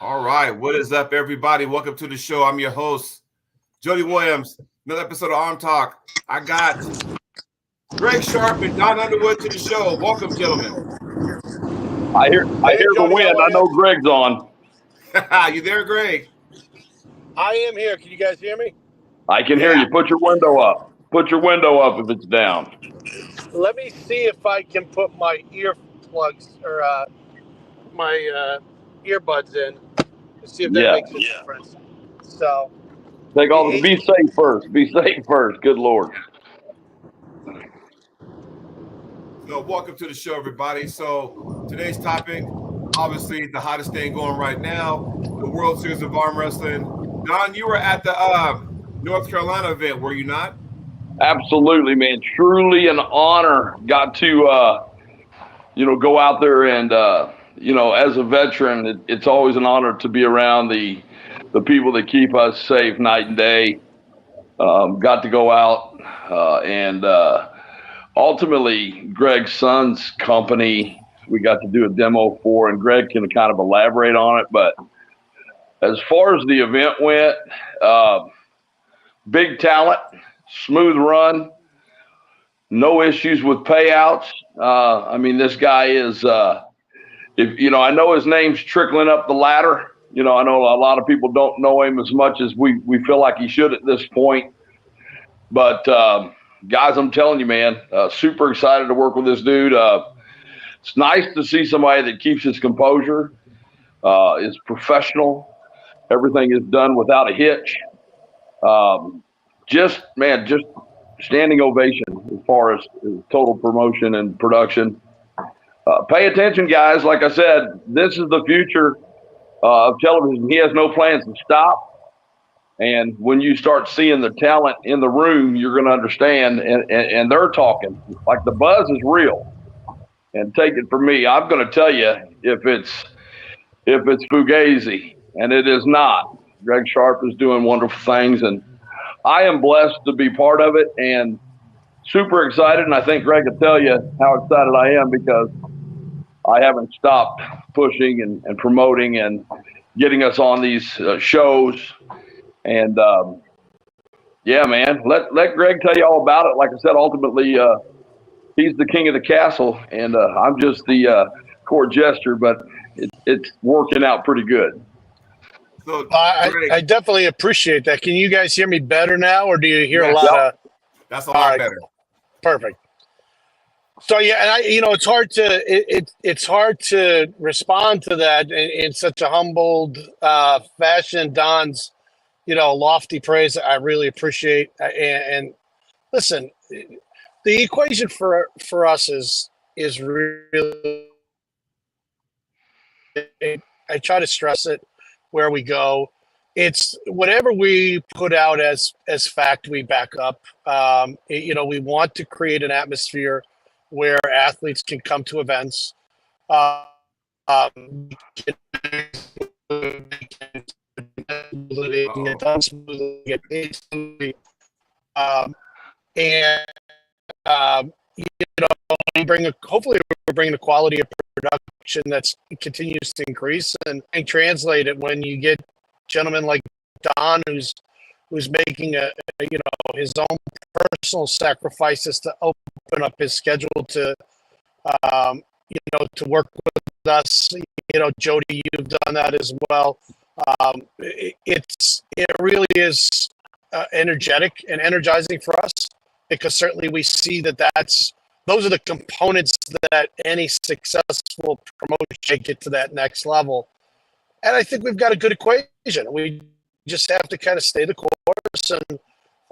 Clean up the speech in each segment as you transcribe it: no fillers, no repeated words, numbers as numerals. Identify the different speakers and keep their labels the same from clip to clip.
Speaker 1: All right, what is up, everybody? Welcome to the show. I'm your host, Jody Williams. Another episode of ArmTalk. I got Gregg Sharp and Don Underwood to the show. Welcome, gentlemen.
Speaker 2: I hear the
Speaker 3: Jody,
Speaker 2: wind. I know Gregg's on.
Speaker 1: You there, Gregg?
Speaker 3: I am here. Can you guys hear me?
Speaker 2: I can hear you. Put your window up. Put your window up if it's down.
Speaker 3: Let me see if I can put my earplugs or my earbuds in to see if that makes a difference. So,
Speaker 2: be safe first. Be safe first. Good Lord.
Speaker 1: So, welcome to the show, everybody. So, today's topic, obviously, the hottest thing going right now, the World Series of Arm Wrestling. Don, you were at the North Carolina event, were you not?
Speaker 2: Absolutely, man. Truly an honor. Got to, go out there and, as a veteran, it's always an honor to be around the people that keep us safe night and day. Got to go out and ultimately Gregg's son's company we got to do a demo for, and Gregg can kind of elaborate on it. But as far as the event went, big talent, smooth run, no issues with payouts. This guy is, I know his name's trickling up the ladder. I know a lot of people don't know him as much as we feel like he should at this point. But, guys, I'm telling you, man, super excited to work with this dude. It's nice to see somebody that keeps his composure, is professional. Everything is done without a hitch. Just standing ovation as far as total promotion and production. Pay attention, guys. Like I said, this is the future of television. He has no plans to stop. And when you start seeing the talent in the room, you're going to understand. And they're talking. Like, the buzz is real. And take it from me, I'm going to tell you if it's fugazi, and it is not. Gregg Sharp is doing wonderful things, and I am blessed to be part of it and super excited. And I think Gregg will tell you how excited I am because I haven't stopped pushing and promoting and getting us on these shows. And man, let Gregg tell you all about it. Like I said, ultimately, he's the king of the castle, and I'm just the court jester, but it's working out pretty good.
Speaker 3: So, I definitely appreciate that. Can you guys hear me better now, or do you hear a lot of?
Speaker 1: That's a lot better.
Speaker 3: Perfect. So yeah, and it's hard to respond to that in such a humbled fashion. Don's, lofty praise. I really appreciate. And listen, the equation for us is really. I try to stress it where we go. It's whatever we put out as fact, we back up. We want to create an atmosphere where athletes can come to events. Hopefully we're bringing a quality of production that continues to increase and translate it when you get gentlemen like Don, who's making his own personal sacrifices to open up his schedule to work with us. Jody, you've done that as well. It really is energetic and energizing for us, because certainly we see those are the components that any successful promotion get to that next level. And I think we've got a good equation. We just have to kind of stay the course. And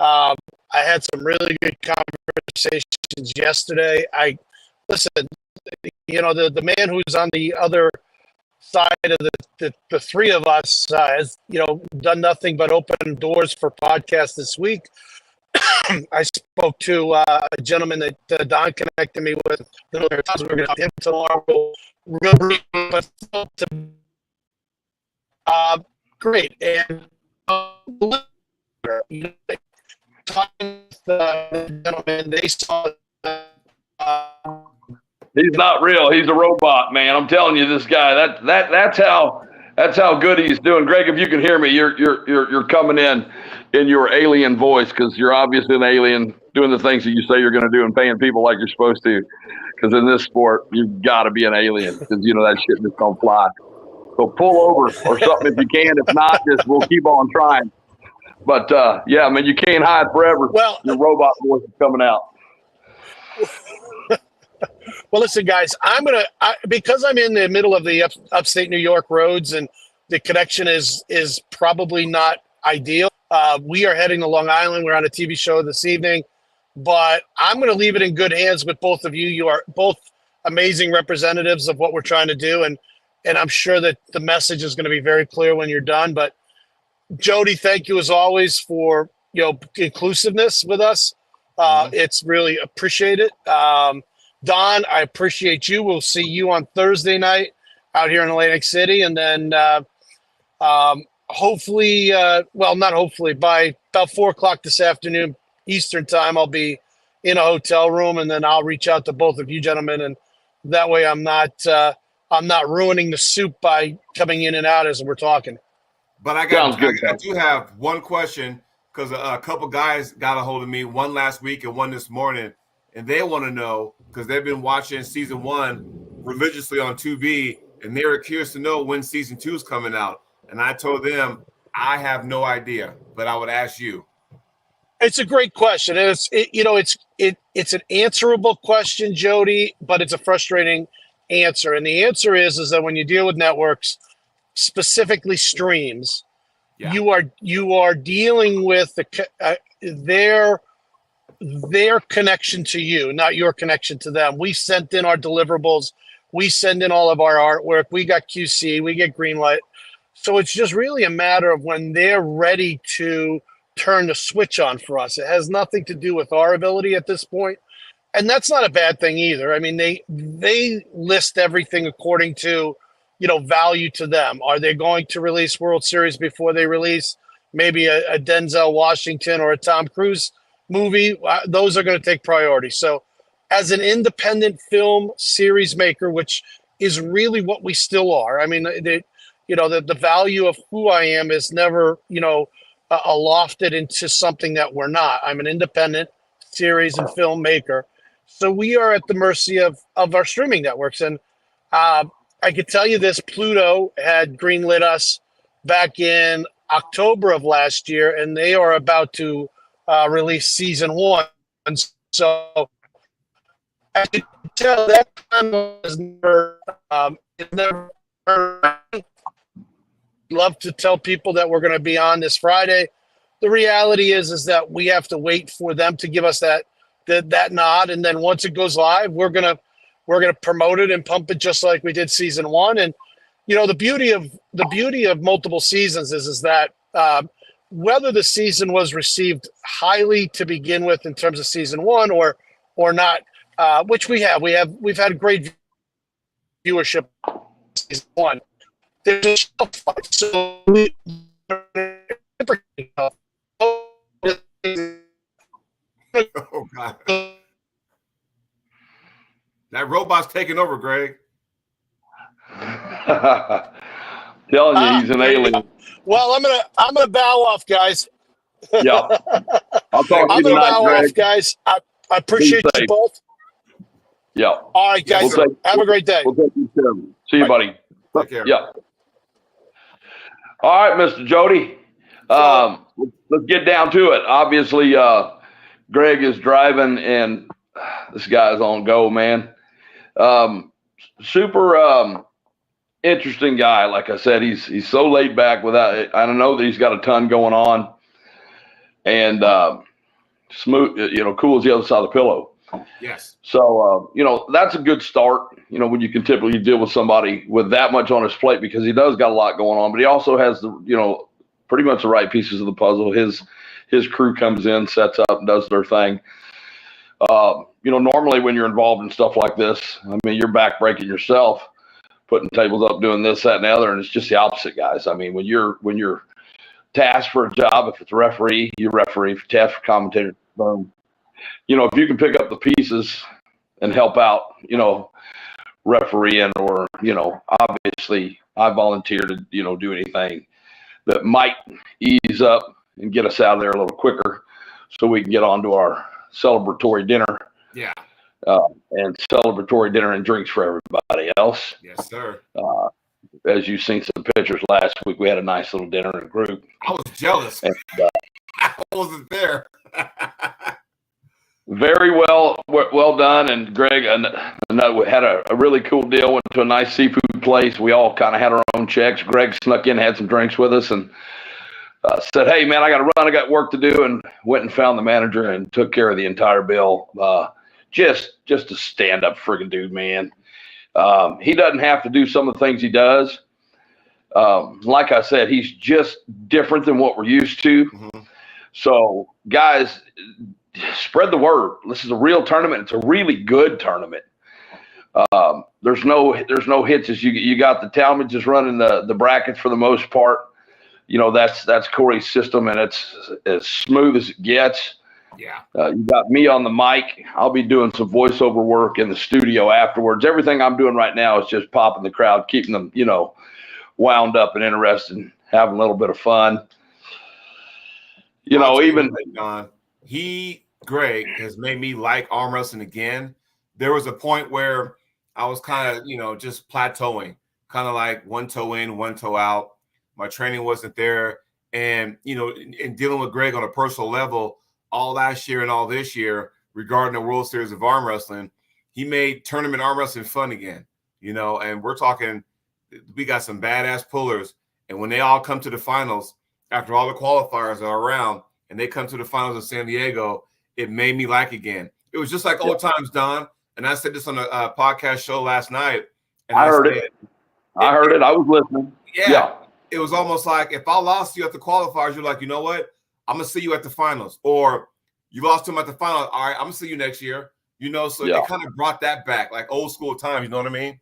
Speaker 3: I had some really good conversations yesterday. The man who's on the other side of the three of us has done nothing but open doors for podcasts this week. I spoke to a gentleman that Don connected me with. We're going to have him tomorrow. Real brief, but great. And talking with the gentleman, they saw.
Speaker 2: He's not real. He's a robot, man. I'm telling you, this guy. That's That's how good he's doing. Gregg, if you can hear me, you're coming in your alien voice, because you're obviously an alien doing the things that you say you're going to do and paying people like you're supposed to. Because in this sport, you've got to be an alien, because you know that shit just don't fly. So pull over or something if you can. If not, just we'll keep on trying. But yeah, I mean, you can't hide forever.
Speaker 3: Well,
Speaker 2: your robot voice is coming out.
Speaker 3: Well, listen, guys, because I'm in the middle of the upstate New York roads, and the connection is probably not ideal. We are heading to Long Island. We're on a TV show this evening, but I'm going to leave it in good hands with both of you. You are both amazing representatives of what we're trying to do, and I'm sure that the message is going to be very clear when you're done. But Jody, thank you as always for inclusiveness with us. It's really appreciated. Don, I appreciate you. We'll see you on Thursday night out here in Atlantic City. And then hopefully, not hopefully, by about 4 o'clock this afternoon, Eastern time, I'll be in a hotel room, and then I'll reach out to both of you gentlemen. And that way I'm not ruining the soup by coming in and out as we're talking.
Speaker 1: But I do have one question, because a couple guys got a hold of me, one last week and one this morning. And they want to know, because they've been watching season 1 religiously on Tubi, and they were curious to know when season 2 is coming out. And I told them, I have no idea, but I would ask you.
Speaker 3: It's a great question. It's an answerable question, Jody, but it's a frustrating answer. And the answer is that when you deal with networks, specifically streams, you are dealing with their connection to you, not your connection to them. We sent in our deliverables. We send in all of our artwork. We got QC. We get green light. So it's just really a matter of when they're ready to turn the switch on for us. It has nothing to do with our ability at this point. And that's not a bad thing either. I mean, they list everything according to, value to them. Are they going to release World Series before they release maybe a Denzel Washington or a Tom Cruise movie? Those are going to take priority. So as an independent film series maker, which is really what we still are, I mean, the value of who I am is never, lofted into something that we're not. I'm an independent series and film maker. So we are at the mercy of our streaming networks. And I could tell you this, Pluto had greenlit us back in October of last year, and they are about to release season 1. So I could tell that time was never love to tell people that we're going to be on this Friday. The reality is that we have to wait for them to give us that nod, and then once it goes live, we're gonna promote it and pump it just like we did season 1. And the beauty of multiple seasons is that whether the season was received highly to begin with in terms of season 1 or not, which we've had great viewership season 1. There's a shelf life, so
Speaker 1: oh God, that robot's taking over, Gregg.
Speaker 2: Telling you, he's an alien.
Speaker 3: Well, I'm gonna bow off, guys.
Speaker 2: Yeah, I'll talk to you tonight, Gregg.
Speaker 3: Guys. I appreciate you both.
Speaker 2: Yeah.
Speaker 3: All right, guys. Have a great day.
Speaker 2: We'll take you soon. See you, buddy.
Speaker 1: Take care.
Speaker 2: Yeah. All right, Mr. Jody. Let's get down to it. Obviously, Gregg is driving, and this guy's on go, man. Super interesting guy. Like I said, he's so laid back. I don't know that he's got a ton going on, and smooth, cool as the other side of the pillow.
Speaker 1: Yes.
Speaker 2: So, that's a good start, when you can typically deal with somebody with that much on his plate, because he does got a lot going on, but he also has pretty much the right pieces of the puzzle. His crew comes in, sets up, and does their thing. Normally when you're involved in stuff like this, I mean, you're backbreaking yourself, putting tables up, doing this, that, and the other. And it's just the opposite, guys. I mean, when you're tasked for a job, if it's a referee, you referee. If you're tasked for commentator, boom. If you can pick up the pieces and help out, refereeing or, obviously I volunteer to, do anything that might ease up and get us out of there a little quicker so we can get on to our celebratory dinner.
Speaker 1: Yeah.
Speaker 2: And celebratory dinner and drinks for everybody else.
Speaker 1: Yes, sir.
Speaker 2: As you've seen some pictures last week, we had a nice little dinner in a group.
Speaker 1: I was jealous.
Speaker 2: And,
Speaker 1: I wasn't there.
Speaker 2: Very well done. And Greg had a really cool deal. Went to a nice seafood place. We all kind of had our own checks. Greg snuck in, had some drinks with us, and said, "Hey, man, I got to run. I got work to do." And went and found the manager and took care of the entire bill. Just a stand-up friggin' dude, man. He doesn't have to do some of the things he does. Like I said, he's just different than what we're used to.
Speaker 1: Mm-hmm.
Speaker 2: So, guys, spread the word. This is a real tournament. It's a really good tournament. There's no hits. As you got the Talmadge just running the brackets for the most part. That's Corey's system, and it's as smooth as it gets.
Speaker 1: Yeah.
Speaker 2: You got me on the mic. I'll be doing some voiceover work in the studio afterwards. Everything I'm doing right now is just popping the crowd, keeping them, wound up and interested, and having a little bit of fun.
Speaker 1: Gregg has made me like arm wrestling again. There was a point where I was kind of, just plateauing, kind of like one toe in, one toe out. My training wasn't there. And, in dealing with Gregg on a personal level, all last year and all this year regarding the World Series of Arm Wrestling, he made tournament arm wrestling fun again, and we're talking, we got some badass pullers. And when they all come to the finals, after all the qualifiers are around and they come to the finals of San Diego, it made me like again. It was just like old times, Don. And I said this on a podcast show last night. And
Speaker 2: I heard it. I was listening.
Speaker 1: Yeah. It was almost like if I lost you at the qualifiers, you're like, you know what? I'm going to see you at the finals. Or you lost him at the final. All right, I'm going to see you next year. So It kind of brought that back, like old school times. You know what I mean?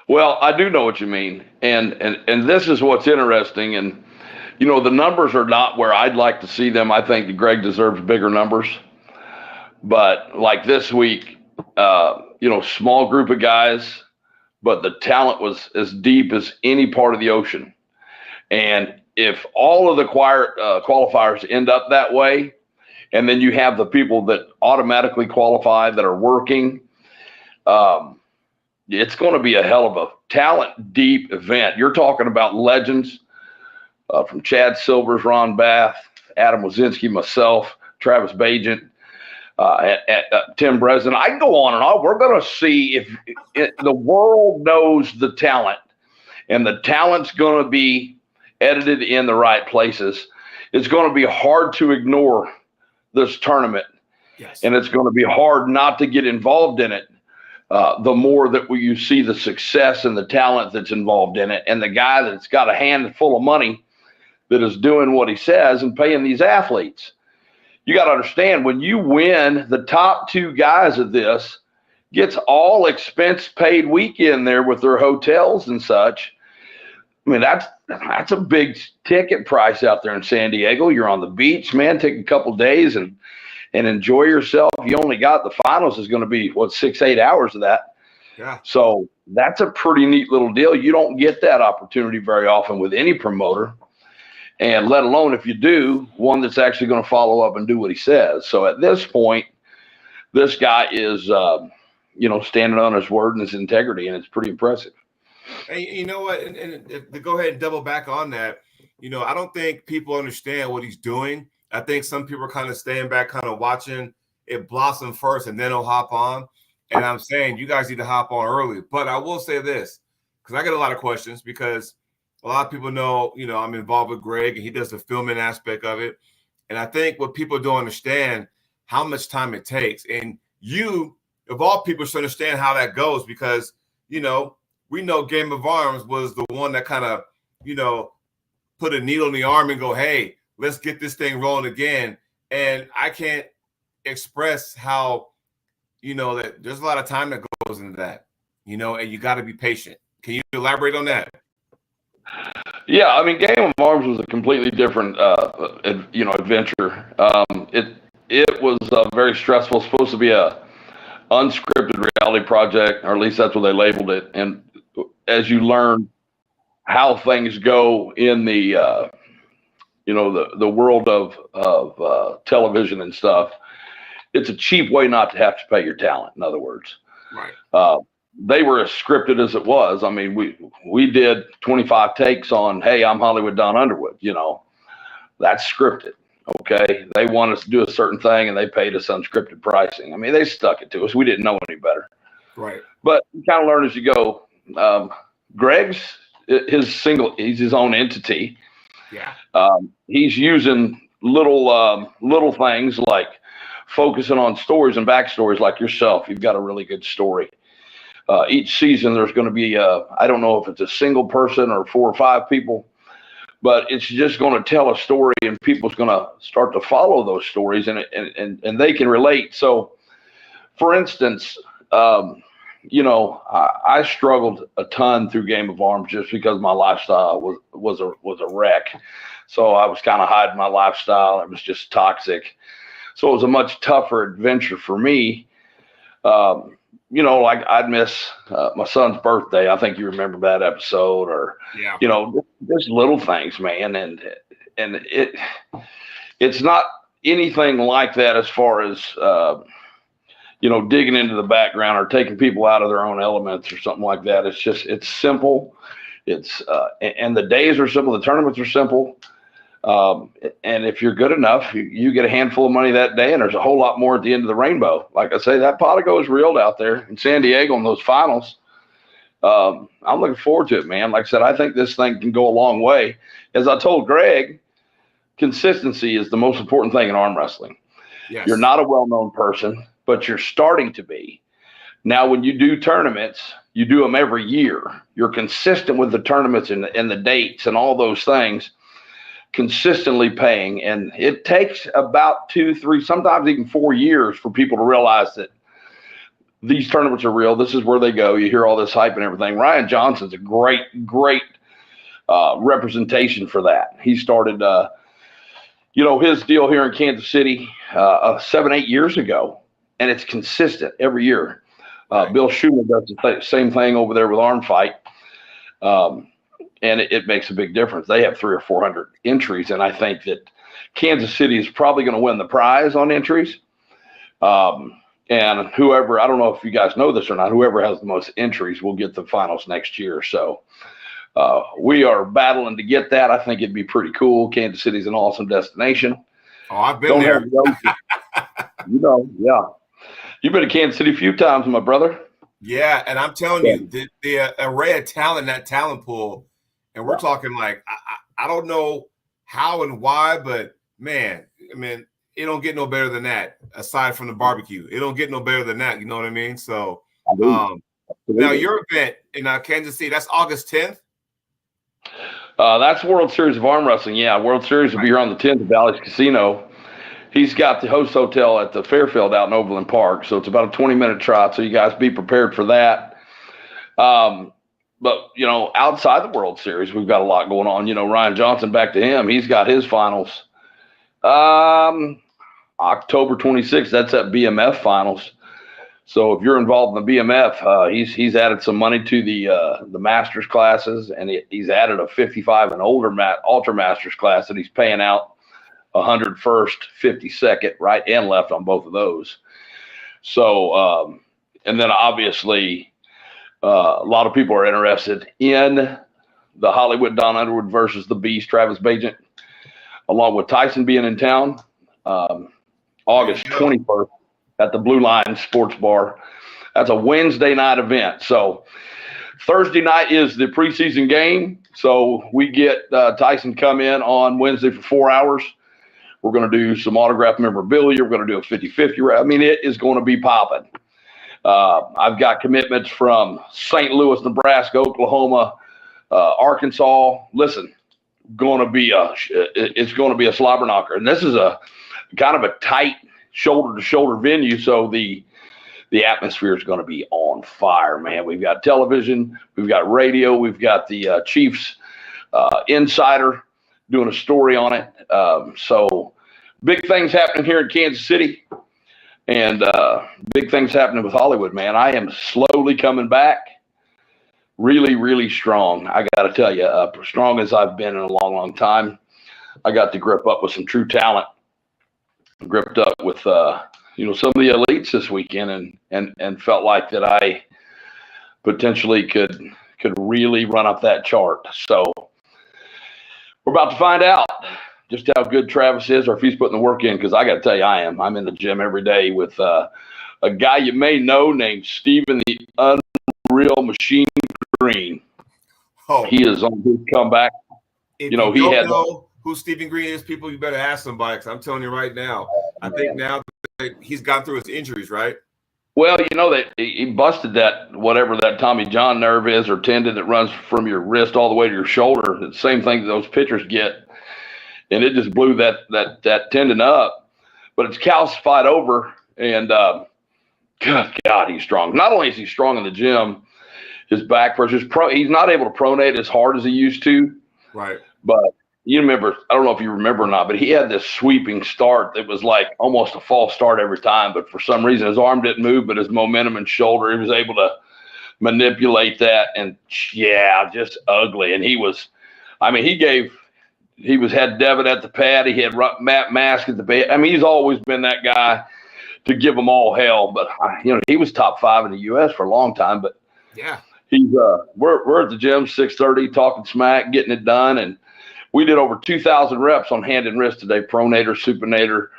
Speaker 2: Well, I do know what you mean. And this is what's interesting. And, the numbers are not where I'd like to see them. I think that Gregg deserves bigger numbers. But like this week, small group of guys, but the talent was as deep as any part of the ocean. And if all of the qualifiers end up that way, and then you have the people that automatically qualify that are working, it's going to be a hell of a talent deep event. You're talking about legends from Chad Silvers, Ron Bath, Adam Wazinski, myself, Travis Bagent, Tim Breslin. I can go on and on. We're going to see if the world knows the talent, and the talent's going to be edited in the right places. It's going to be hard to ignore this tournament.
Speaker 1: Yes.
Speaker 2: And it's going to be hard not to get involved in it. The more that you see the success and the talent that's involved in it, and the guy that's got a handful of money that is doing what he says and paying these athletes. You got to understand, when you win, the top two guys of this gets all expense paid weekend there with their hotels and such. I mean, that's a big ticket price out there in San Diego. You're on the beach, man. Take a couple days and enjoy yourself. You only got the finals is going to be 6-8 hours of that.
Speaker 1: Yeah.
Speaker 2: So that's a pretty neat little deal. You don't get that opportunity very often with any promoter, and let alone if you do, one that's actually going to follow up and do what he says. So at this point, this guy is, standing on his word and his integrity, and it's pretty impressive.
Speaker 1: And you know what? And to go ahead and double back on that, I don't think people understand what he's doing. I think some people are kind of staying back, kind of watching it blossom first, and then he'll hop on. And I'm saying you guys need to hop on early. But I will say this, because I get a lot of questions, because a lot of people know, I'm involved with Gregg, and he does the filming aspect of it. And I think what people don't understand, how much time it takes. And you, of all people, should understand how that goes, because, we know Game of Arms was the one that kind of, put a needle in the arm and go, hey, let's get this thing rolling again. And I can't express how, that there's a lot of time that goes into that, and you got to be patient. Can you elaborate on that?
Speaker 2: Yeah, I mean, Game of Arms was a completely different, adventure. It was very stressful. Supposed to be a unscripted reality project, or at least that's what they labeled it. And as you learn how things go in the the world of television and stuff, it's a cheap way not to have to pay your talent. In other words,
Speaker 1: Right.
Speaker 2: They were as scripted as it was. I mean, we did 25 takes on, hey, I'm Hollywood Don Underwood. That's scripted. Okay, they want us to do a certain thing, and they paid us unscripted pricing. I mean, they stuck it to us. We didn't know any better.
Speaker 1: Right.
Speaker 2: But you kind of learn as you go. Gregg's he's his own entity.
Speaker 1: Yeah.
Speaker 2: He's using little things like focusing on stories and backstories like yourself. You've got a really good story. Each season there's going to be I don't know if it's a single person or 4 or 5 people, but it's just going to tell a story, and people's going to start to follow those stories, and they can relate. So, for instance, I struggled a ton through Game of Arms just because my lifestyle was a wreck. So I was kind of hiding my lifestyle. It was just toxic. So it was a much tougher adventure for me. Like I'd miss my son's birthday. I think you remember that episode, or just little things, man. And it's not anything like that as far as digging into the background or taking people out of their own elements or something like that. It's simple. And the days are simple. The tournaments are simple. And if you're good enough, you get a handful of money that day, and there's a whole lot more at the end of the rainbow. Like I say, that pot of gold is reeled out there in San Diego in those finals. I'm looking forward to it, man. Like I said, I think this thing can go a long way. As I told Gregg, consistency is the most important thing in arm wrestling.
Speaker 1: Yes.
Speaker 2: You're not a well-known person, but you're starting to be. Now, when you do tournaments, you do them every year. You're consistent with the tournaments and the dates and all those things, consistently paying. And it takes about 2, 3, sometimes even 4 years for people to realize that these tournaments are real. This is where they go. You hear all this hype and everything. Ryan Johnson's a great representation for that. He started, his deal here in Kansas City 7, 8 years ago, and it's consistent every year. Bill Schumann does the same thing over there with Arm Fight, and it makes a big difference. They have 300 or 400 entries, and I think that Kansas City is probably going to win the prize on entries. And whoever, I don't know if you guys know this or not, whoever has the most entries will get the finals next year. So we are battling to get that. I think it'd be pretty cool. Kansas City's an awesome destination.
Speaker 1: Oh, I've been there.
Speaker 2: Yeah. You've been to Kansas City a few times, my brother.
Speaker 1: Yeah, and I'm telling you, the array of talent in that talent pool, and we're talking like, I don't know how and why, but man, I mean, it don't get no better than that, aside from the barbecue. It don't get no better than that, you know what I mean? So now your event in Kansas City, that's August 10th?
Speaker 2: That's World Series of Arm Wrestling. Yeah, World Series will be here on the 10th at Bally's Casino. He's got the host hotel at the Fairfield out in Overland Park, so it's about a 20-minute trot, so you guys be prepared for that. But, outside the World Series, we've got a lot going on. Ryan Johnson, back to him, he's got his finals October 26th. That's at BMF finals. So if you're involved in the BMF, he's added some money to the Masters classes, and he's added a 55 and older Ultra Masters class that he's paying out 101st, 52nd, right and left on both of those. So, and then obviously a lot of people are interested in the Hollywood Don Underwood versus the Beast, Travis Bagent, along with Tyson being in town, August 21st at the Blue Line Sports Bar. That's a Wednesday night event. So Thursday night is the preseason game. So we get Tyson come in on Wednesday for 4 hours. We're going to do some autograph memorabilia. We're going to do a 50-50. I mean, it is going to be popping. I've got commitments from St. Louis, Nebraska, Oklahoma, Arkansas. Listen, it's going to be a slobber knocker. And this is a kind of a tight shoulder-to-shoulder venue, so the atmosphere is going to be on fire, man. We've got television, we've got radio, we've got the Chiefs insider doing a story on it. So big things happening here in Kansas City. And big things happening with Hollywood, man. I am slowly coming back. Really, really strong. I got to tell you, strong as I've been in a long, long time. I got to grip up with some true talent. Gripped up with some of the elites this weekend, and felt like that I potentially could really run up that chart. So we're about to find out just how good Travis is, or if he's putting the work in. Because I got to tell you, I am. I'm in the gym every day with a guy you may know named Steven the Unreal Machine Green.
Speaker 1: Oh,
Speaker 2: he is on his comeback.
Speaker 1: If
Speaker 2: he
Speaker 1: don't
Speaker 2: had
Speaker 1: know who Stephen Green is, people, you better ask somebody. Because I'm telling you right now, I think now that he's gone through his injuries, right?
Speaker 2: Well, that he busted that whatever that Tommy John nerve is or tendon that runs from your wrist all the way to your shoulder. It's the same thing that those pitchers get, and it just blew that tendon up. But it's calcified over, and good God, he's strong. Not only is he strong in the gym, his back pressure, he's not able to pronate as hard as he used to.
Speaker 1: Right.
Speaker 2: But you remember, I don't know if you remember or not, but he had this sweeping start that was like almost a false start every time. But for some reason, his arm didn't move, but his momentum and shoulder, he was able to manipulate that. And yeah, just ugly. And he had Devin at the pad. He had Matt Mask at the bed. I mean, he's always been that guy to give them all hell. But he was top 5 in the U.S. for a long time. But
Speaker 1: yeah,
Speaker 2: he's we're at the gym 6:30 talking smack, getting it done, and we did over 2,000 reps on hand and wrist today, pronator, supinator,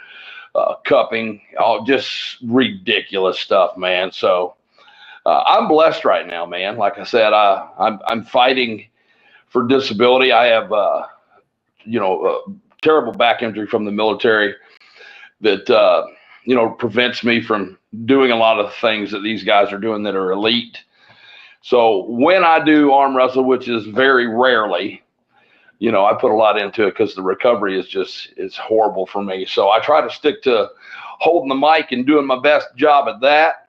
Speaker 2: cupping, all just ridiculous stuff, man. So I'm blessed right now, man. Like I said, I'm fighting for disability. I have, a terrible back injury from the military that, prevents me from doing a lot of the things that these guys are doing that are elite. So when I do arm wrestle, which is very rarely, I put a lot into it because the recovery is horrible for me. So I try to stick to holding the mic and doing my best job at that.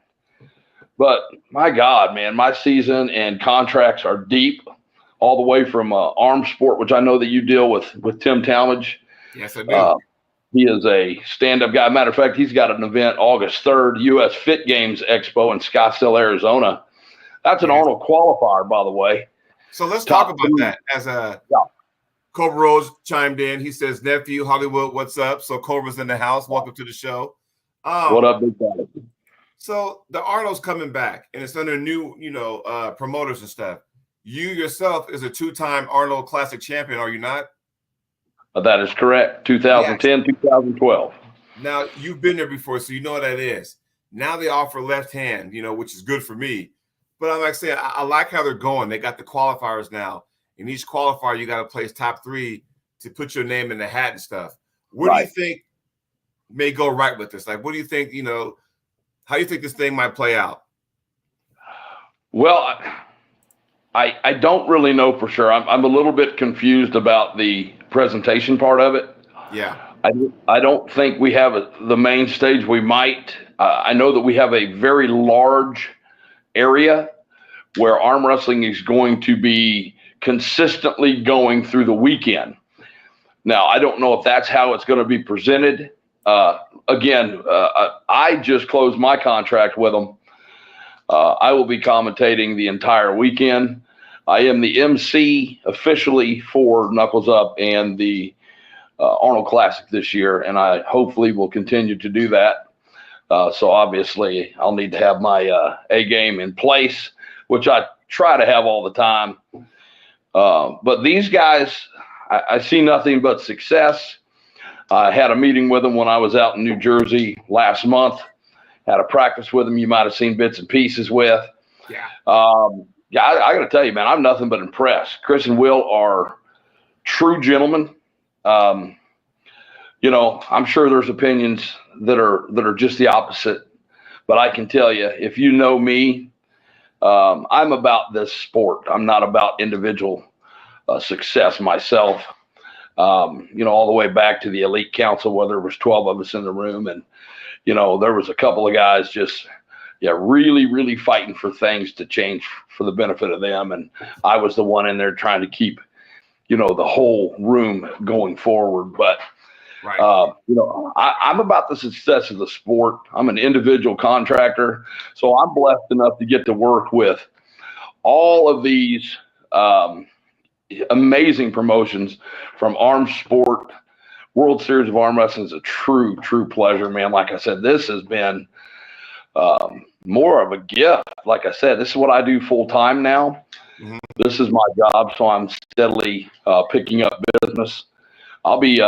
Speaker 2: But my God, man, my season and contracts are deep, all the way from arm sport, which I know that you deal with Tim Talmadge.
Speaker 1: Yes, I do.
Speaker 2: He is a stand-up guy. Matter of fact, he's got an event August 3rd, U.S. Fit Games Expo in Scottsdale, Arizona. That's an Arnold qualifier, by the way.
Speaker 1: So let's talk about that. As Cobra Rose chimed in. He says, nephew, Hollywood, what's up? So Cobra's in the house. Welcome to the show.
Speaker 2: What up, big guy?
Speaker 1: So the Arnold's coming back, and it's under new, promoters and stuff. You yourself is a 2-time Arnold Classic champion, are you not?
Speaker 2: That is correct. 2010, yes. 2012.
Speaker 1: Now, you've been there before, so you know what that is. Now they offer left hand, which is good for me. But I'm like saying, I like how they're going. They got the qualifiers now. In each qualifier, you got to place top 3 to put your name in the hat and stuff. What do you think may go right with this? Like, what do you think, how do you think this thing might play out?
Speaker 2: Well, I don't really know for sure. I'm a little bit confused about the presentation part of it.
Speaker 1: Yeah.
Speaker 2: I don't think we have the main stage. We might. I know that we have a very large area where arm wrestling is going to be consistently going through the weekend. Now, I don't know if that's how it's going to be presented. Again, I just closed my contract with them. I will be commentating the entire weekend. I am the MC officially for Knuckles Up and the Arnold Classic this year, and I hopefully will continue to do that. So obviously, I'll need to have my A game in place, which I try to have all the time. But these guys, I see nothing but success. I had a meeting with them when I was out in New Jersey last month. Had a practice with them. You might have seen bits and pieces with.
Speaker 1: Yeah.
Speaker 2: I got to tell you, man, I'm nothing but impressed. Chris and Will are true gentlemen. I'm sure there's opinions that are just the opposite, but I can tell you, if you know me, I'm about this sport. I'm not about individual success myself. All the way back to the Elite Council, where there was 12 of us in the room, and there was a couple of guys just, really, really fighting for things to change for the benefit of them, and I was the one in there trying to keep, the whole room going forward. But
Speaker 1: Right.
Speaker 2: I'm about the success of the sport. I'm an individual contractor, so I'm blessed enough to get to work with all of these amazing promotions from Arm Sport. World Series of Arm Wrestling is a true pleasure, man. Like I said, this has been more of a gift. Like I said, this is what I do full time now.
Speaker 1: Mm-hmm.
Speaker 2: This is my job, so I'm steadily picking up business. I'll be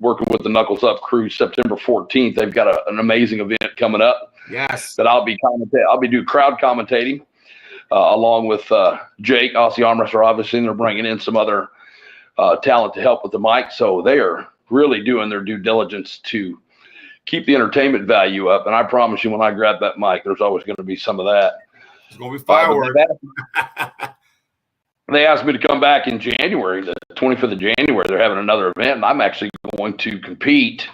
Speaker 2: working with the Knuckles Up crew September 14th. They've got an amazing event coming up.
Speaker 1: Yes.
Speaker 2: That I'll be doing crowd commentating along with Jake, Aussie Arm Wrestler. Obviously, and they're bringing in some other talent to help with the mic. So they are really doing their due diligence to keep the entertainment value up. And I promise you, when I grab that mic, there's always going to be some of that.
Speaker 1: It's going to be fireworks.
Speaker 2: They asked me to come back in January, the 25th of January. They're having another event, and I'm actually going to compete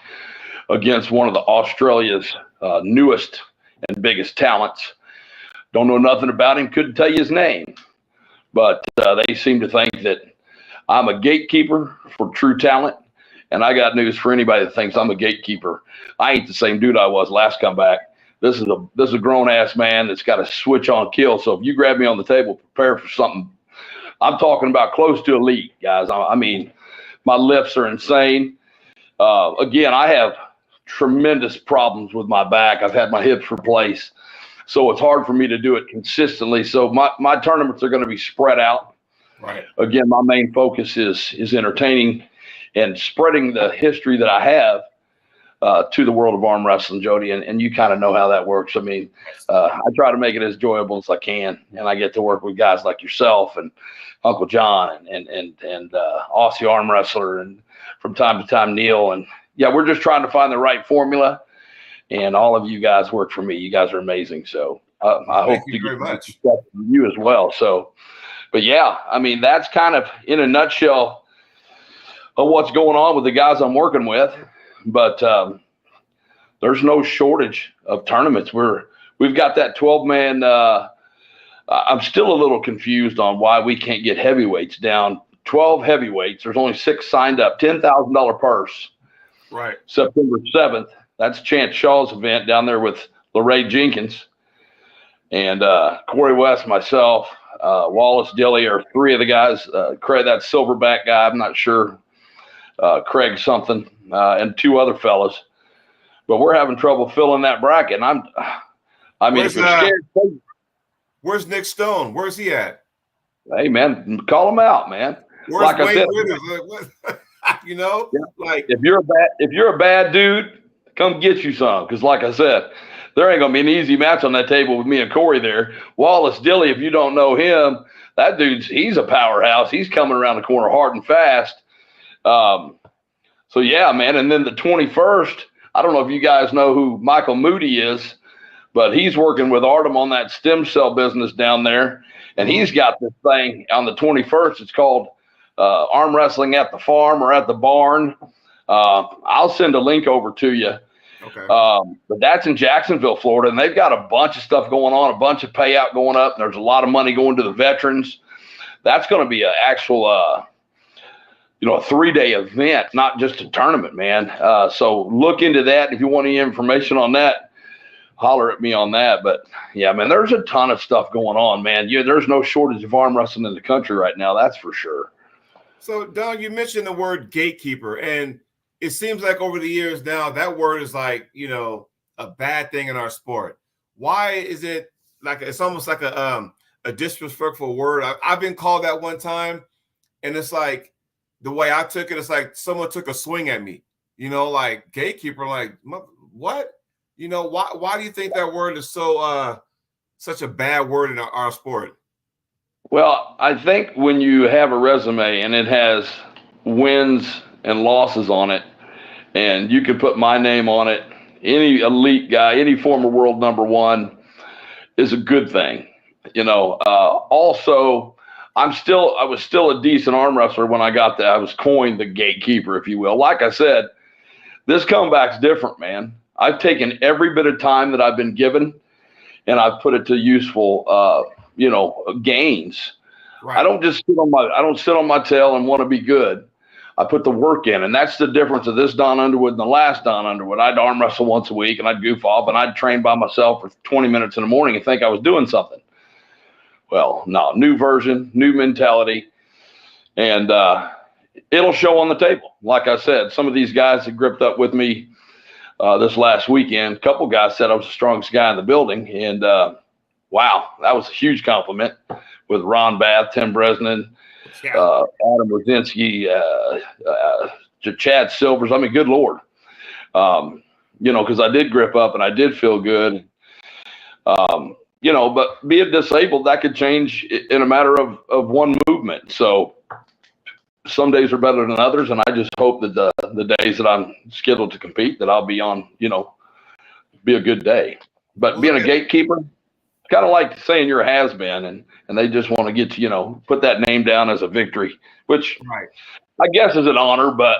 Speaker 2: against one of the Australia's newest and biggest talents. Don't know nothing about him, couldn't tell you his name, but they seem to think that I'm a gatekeeper for true talent, and I got news for anybody that thinks I'm a gatekeeper. I ain't the same dude I was last comeback. This is a grown-ass man that's got a switch on kill, so if you grab me on the table, prepare for something. I'm talking about close to elite, guys. I mean, my lifts are insane. Again, I have tremendous problems with my back. I've had my hips replaced, so it's hard for me to do it consistently. So my tournaments are going to be spread out.
Speaker 1: Right.
Speaker 2: Again, my main focus is entertaining and spreading the history that I have to the world of arm wrestling, Jody, and you kind of know how that works. I mean, I try to make it as enjoyable as I can, and I get to work with guys like yourself and Uncle John and Aussie Arm Wrestler, and from time to time Neil, and yeah, we're just trying to find the right formula, and all of you guys work for me. You guys are amazing, so I hope to get much from you as well. So, but yeah, I mean, that's kind of in a nutshell of what's going on with the guys I'm working with. But there's no shortage of tournaments. We've got that 12-man. I'm still a little confused on why we can't get heavyweights down. 12 heavyweights. There's only 6 signed up. $10,000 purse.
Speaker 1: Right.
Speaker 2: September 7th. That's Chance Shaw's event down there with LaRae Jenkins and Corey West, myself, Wallace Dilly are 3 of the guys. Craig, that silverback guy, I'm not sure. Craig something. And 2 other fellas, but we're having trouble filling that bracket. And if you're scared,
Speaker 1: where's Nick Stone? Where's he at?
Speaker 2: Hey man, call him out, man.
Speaker 1: Where's
Speaker 2: like
Speaker 1: Wayne
Speaker 2: I said,
Speaker 1: Withers? Like
Speaker 2: if you're a bad dude, come get you some. Because like I said, there ain't gonna be an easy match on that table with me and Corey there. Wallace Dilly, if you don't know him, that he's a powerhouse. He's coming around the corner hard and fast. So, yeah, man, and then the 21st, I don't know if you guys know who Michael Moody is, but he's working with Artem on that stem cell business down there, and he's got this thing on the 21st. It's called Arm Wrestling at the Farm or at the Barn. I'll send a link over to you.
Speaker 1: Okay.
Speaker 2: But that's in Jacksonville, Florida, and they've got a bunch of stuff going on, a bunch of payout going up, and there's a lot of money going to the veterans. That's going to be an actual a 3-day event, not just a tournament, man. So look into that. If you want any information on that, holler at me on that. But yeah, man, there's a ton of stuff going on, man. There's no shortage of arm wrestling in the country right now. That's for sure.
Speaker 1: So Don, you mentioned the word gatekeeper, and it seems like over the years now that word is like, a bad thing in our sport. Why is it like, it's almost like a disrespectful word? I've been called that one time, and it's like, the way I took it, it's like someone took a swing at me, like gatekeeper, like what? Why do you think that word is so such a bad word in our sport?
Speaker 2: Well, I think when you have a resume and it has wins and losses on it, and you can put my name on it, any elite guy, any former world number 1 is a good thing. Also, I was still a decent arm wrestler when I got there. I was coined the gatekeeper, if you will. Like I said, this comeback's different, man. I've taken every bit of time that I've been given, and I've put it to useful, gains. Right. I don't sit on my tail and want to be good. I put the work in, and that's the difference of this Don Underwood and the last Don Underwood. I'd arm wrestle once a week, and I'd goof off, and I'd train by myself for 20 minutes in the morning and think I was doing something. Well, no, new version, new mentality, and it'll show on the table. Like I said, some of these guys that gripped up with me this last weekend, a couple guys said I was the strongest guy in the building, and wow, that was a huge compliment with Ron Bath, Tim Bresnan, Adam Rosinski, Chad Silvers. I mean, good Lord. Because I did grip up and I did feel good. But being disabled, that could change in a matter of one movement. So some days are better than others, and I just hope that the days that I'm scheduled to compete, that I'll be on, be a good day. But being a gatekeeper, kind of like saying you're a has-been, and they just want to get to, put that name down as a victory, which I guess is an honor, but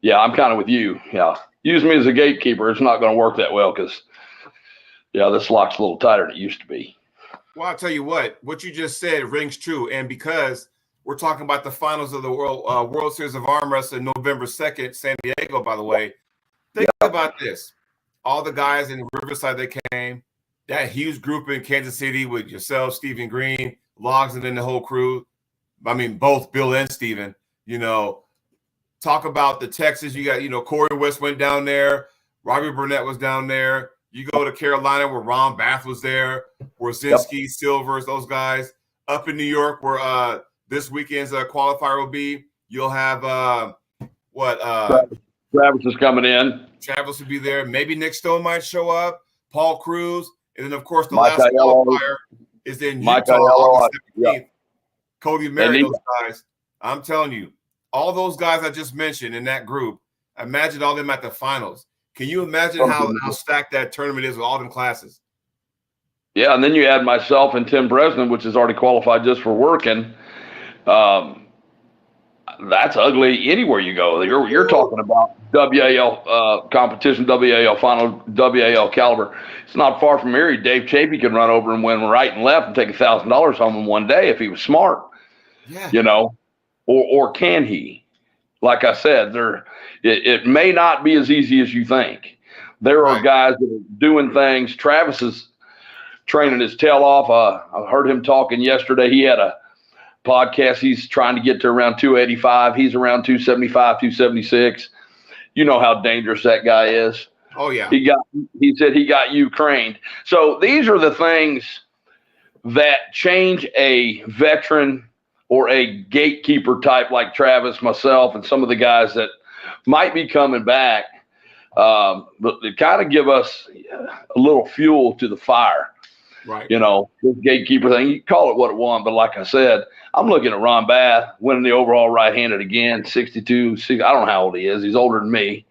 Speaker 2: yeah, I'm kind of with you. Yeah. Use me as a gatekeeper. It's not going to work that well because, this lock's a little tighter than it used to be.
Speaker 1: Well, I'll tell you what you just said rings true. And because we're talking about the finals of the World Series of Arm Wrestling, November 2nd, San Diego, by the way, think about this. All the guys in Riverside that came, that huge group in Kansas City with yourself, Stephen Green, Logs, and then the whole crew. I mean, both Bill and Stephen, talk about the Texas. You got, Corey West went down there. Robbie Burnett was down there. You go to Carolina where Ron Bath was there, Warzinski, Silvers, those guys. Up in New York where this weekend's qualifier will be, you'll have
Speaker 2: Travis is coming in.
Speaker 1: Travis will be there. Maybe Nick Stone might show up. Paul Cruz. And then, of course, the
Speaker 2: Mike
Speaker 1: last
Speaker 2: Aiello.
Speaker 1: qualifier is in
Speaker 2: Mike
Speaker 1: Utah,
Speaker 2: Aiello,
Speaker 1: August 17th. Cody Merritt, those guys. I'm telling you, all those guys I just mentioned in that group, imagine all them at the finals. Can you imagine how stacked that tournament is with all them classes?
Speaker 2: Yeah, and then you add myself and Tim Bresnan, which is already qualified just for working. That's ugly anywhere you go. You're talking about WAL competition, WAL final, WAL caliber. It's not far from here. Dave Chapey can run over and win right and left and take $1,000 home in one day if he was smart. Yeah. Or can he? Like I said, it may not be as easy as you think. There are guys that are doing things. Travis is training his tail off. I heard him talking yesterday. He had a podcast. He's trying to get to around 285. He's around 275, 276. You know how dangerous that guy is.
Speaker 1: Oh, yeah.
Speaker 2: He said he got Ukraine. So these are the things that change a veteran or a gatekeeper type like Travis, myself, and some of the guys that might be coming back. But they kind of give us a little fuel to the fire.
Speaker 1: Right.
Speaker 2: This gatekeeper thing, you call it what it want, but like I said, I'm looking at Ron Bath winning the overall right-handed again, 62. I don't know how old he is. He's older than me.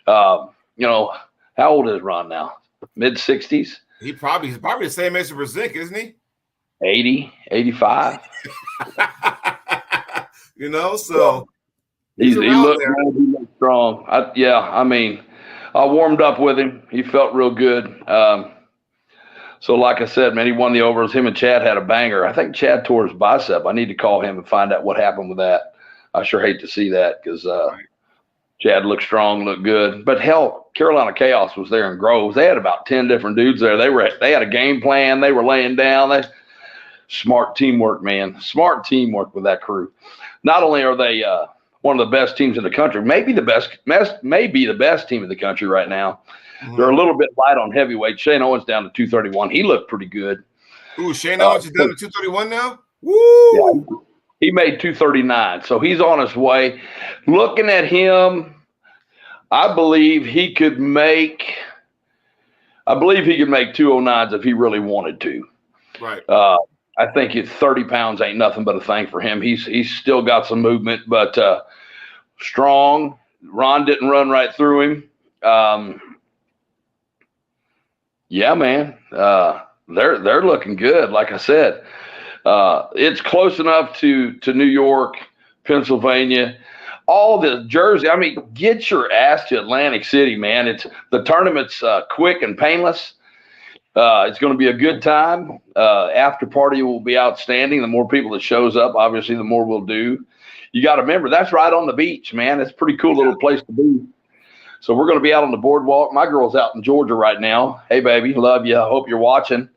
Speaker 2: How old is Ron now? Mid-60s?
Speaker 1: He's probably the same age as Brzezinski, isn't he?
Speaker 2: 80, 85.
Speaker 1: So
Speaker 2: he looked good. He looked strong. I warmed up with him. He felt real good. So like I said, man, he won the overs. Him and Chad had a banger. I think Chad tore his bicep. I need to call him and find out what happened with that. I sure hate to see that because Chad looked strong, looked good. But hell, Carolina Chaos was there in Groves. They had about 10 different dudes there. They had a game plan. They were laying down. Smart teamwork, man. Smart teamwork with that crew. Not only are they one of the best teams in the country, maybe the best team in the country right now. Mm-hmm. They're a little bit light on heavyweight. Shane Owens down to 231. He looked pretty good.
Speaker 1: Ooh, Shane Owens is down to 231 now? Woo!
Speaker 2: Yeah, he made 239, so he's on his way. Looking at him, I believe he could make 209s if he really wanted to.
Speaker 1: Right.
Speaker 2: I think 30 pounds ain't nothing but a thing for him. He's still got some movement, but strong. Ron didn't run right through him. Yeah, man. They're looking good. Like I said, it's close enough to New York, Pennsylvania, all the Jersey. I mean, get your ass to Atlantic City, man. The tournament's quick and painless. It's going to be a good time. After party will be outstanding. The more people that shows up, obviously, the more we'll do. You got to remember, that's right on the beach, man. It's a pretty cool little place to be. So we're going to be out on the boardwalk. My girl's out in Georgia right now. Hey, baby, love you. I hope you're watching.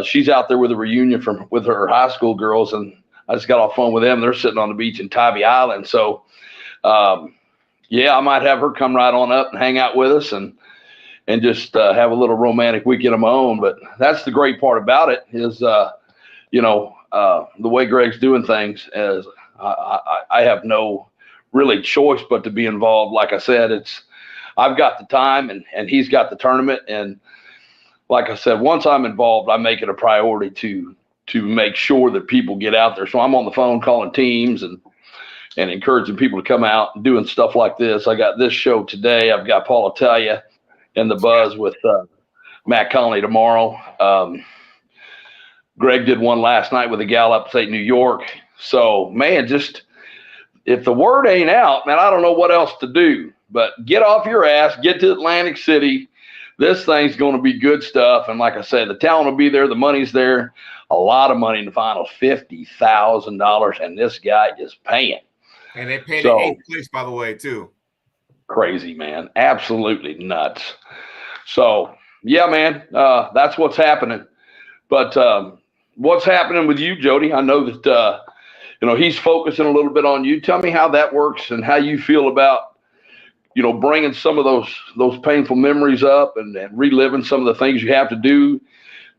Speaker 2: She's out there with a reunion with her high school girls, and I just got off phone with them. They're sitting on the beach in Tybee Island. So, yeah, I might have her come right on up and hang out with us and just have a little romantic weekend of my own. But that's the great part about it is, the way Gregg's doing things is I have no really choice but to be involved. Like I said, I've got the time and he's got the tournament. And like I said, once I'm involved, I make it a priority to make sure that people get out there. So I'm on the phone calling teams and encouraging people to come out and doing stuff like this. I got this show today. I've got Paul Italia and the Buzz with Matt Conley tomorrow. Gregg did one last night with a gal upstate New York. So, man, just if the word ain't out, man, I don't know what else to do. But get off your ass, get to Atlantic City. This thing's going to be good stuff. And like I said, the talent will be there. The money's there. A lot of money in the final, $50,000. And this guy is paying.
Speaker 1: And they paid in 8th place, by the way, too.
Speaker 2: Crazy, man. Absolutely nuts. So, yeah, man, that's what's happening. But what's happening with you, Jody? I know that, he's focusing a little bit on you. Tell me how that works and how you feel about, bringing some of those painful memories up and reliving some of the things you have to do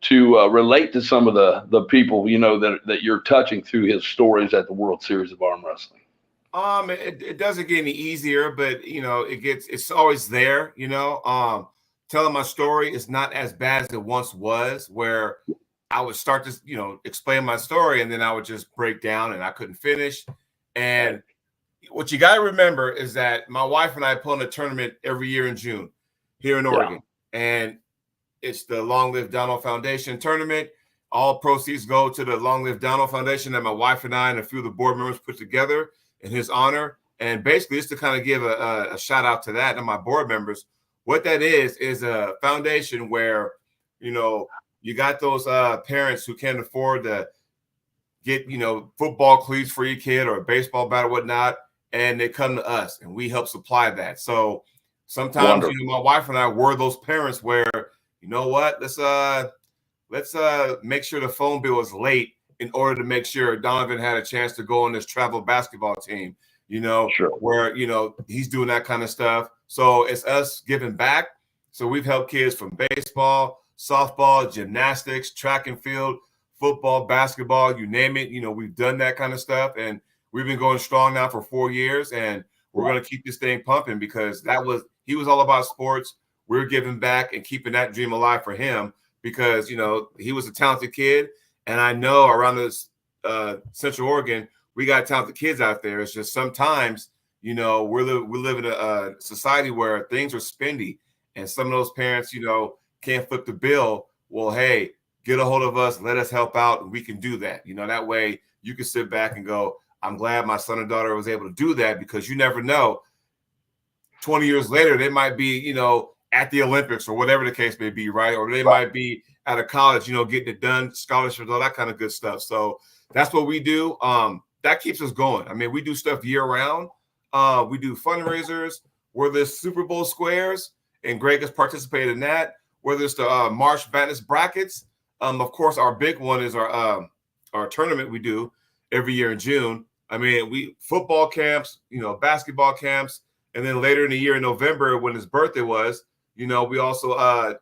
Speaker 2: to relate to some of the people, that you're touching through his stories at the World Series of Arm Wrestling.
Speaker 1: It doesn't get any easier, but it's always there. Telling my story is not as bad as it once was, where I would start to explain my story and then I would just break down and I couldn't finish. And what you got to remember is that my wife and I put on a tournament every year in June here in Oregon, and it's the Long Live Donald Foundation tournament. All proceeds go to the Long Live Donald Foundation that my wife and I and a few of the board members put together in his honor. And basically, just to kind of give a shout out to that and my board members, what that is a foundation where, you got those parents who can't afford to get, football cleats for your kid or a baseball bat or whatnot, and they come to us and we help supply that. So sometimes, my wife and I were those parents where, let's make sure the phone bill is late in order to make sure Donovan had a chance to go on this travel basketball team, where, he's doing that kind of stuff. So it's us giving back. So we've helped kids from baseball, softball, gymnastics, track and field, football, basketball, you name it. We've done that kind of stuff. And we've been going strong now for 4 years. And we're going to keep this thing pumping because he was all about sports. We're giving back and keeping that dream alive for him because, he was a talented kid. And I know around this Central Oregon, we got talented kids out there. It's just sometimes, we live in a society where things are spendy, and some of those parents, can't flip the bill. Well, hey, get a hold of us. Let us help out, and we can do that. That way you can sit back and go, I'm glad my son and daughter was able to do that, because you never know. 20 years later, they might be, at the Olympics or whatever the case may be, right? Or they might be out of college, getting it done, scholarships, all that kind of good stuff. So that's what we do. That keeps us going. I mean, we do stuff year round. We do fundraisers, whether it's Super Bowl squares, and Gregg has participated in that, whether it's the March Madness brackets. Of course, our big one is our tournament we do every year in June. I mean, football camps, basketball camps, and then later in the year in November when his birthday was, we also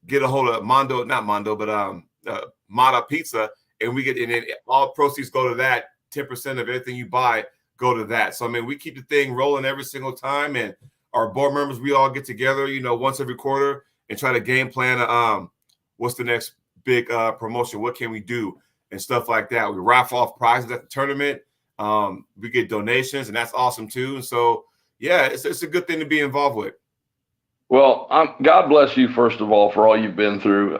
Speaker 1: get a hold of Mata Pizza, and then all proceeds go to that. 10% of everything you buy go to that. So I mean, we keep the thing rolling every single time, and our board members, we all get together, once every quarter and try to game plan. What's the next big promotion? What can we do and stuff like that? We raffle off prizes at the tournament. We get donations, and that's awesome too. And so, yeah, it's a good thing to be involved with.
Speaker 2: Well, God bless you, first of all, for all you've been through.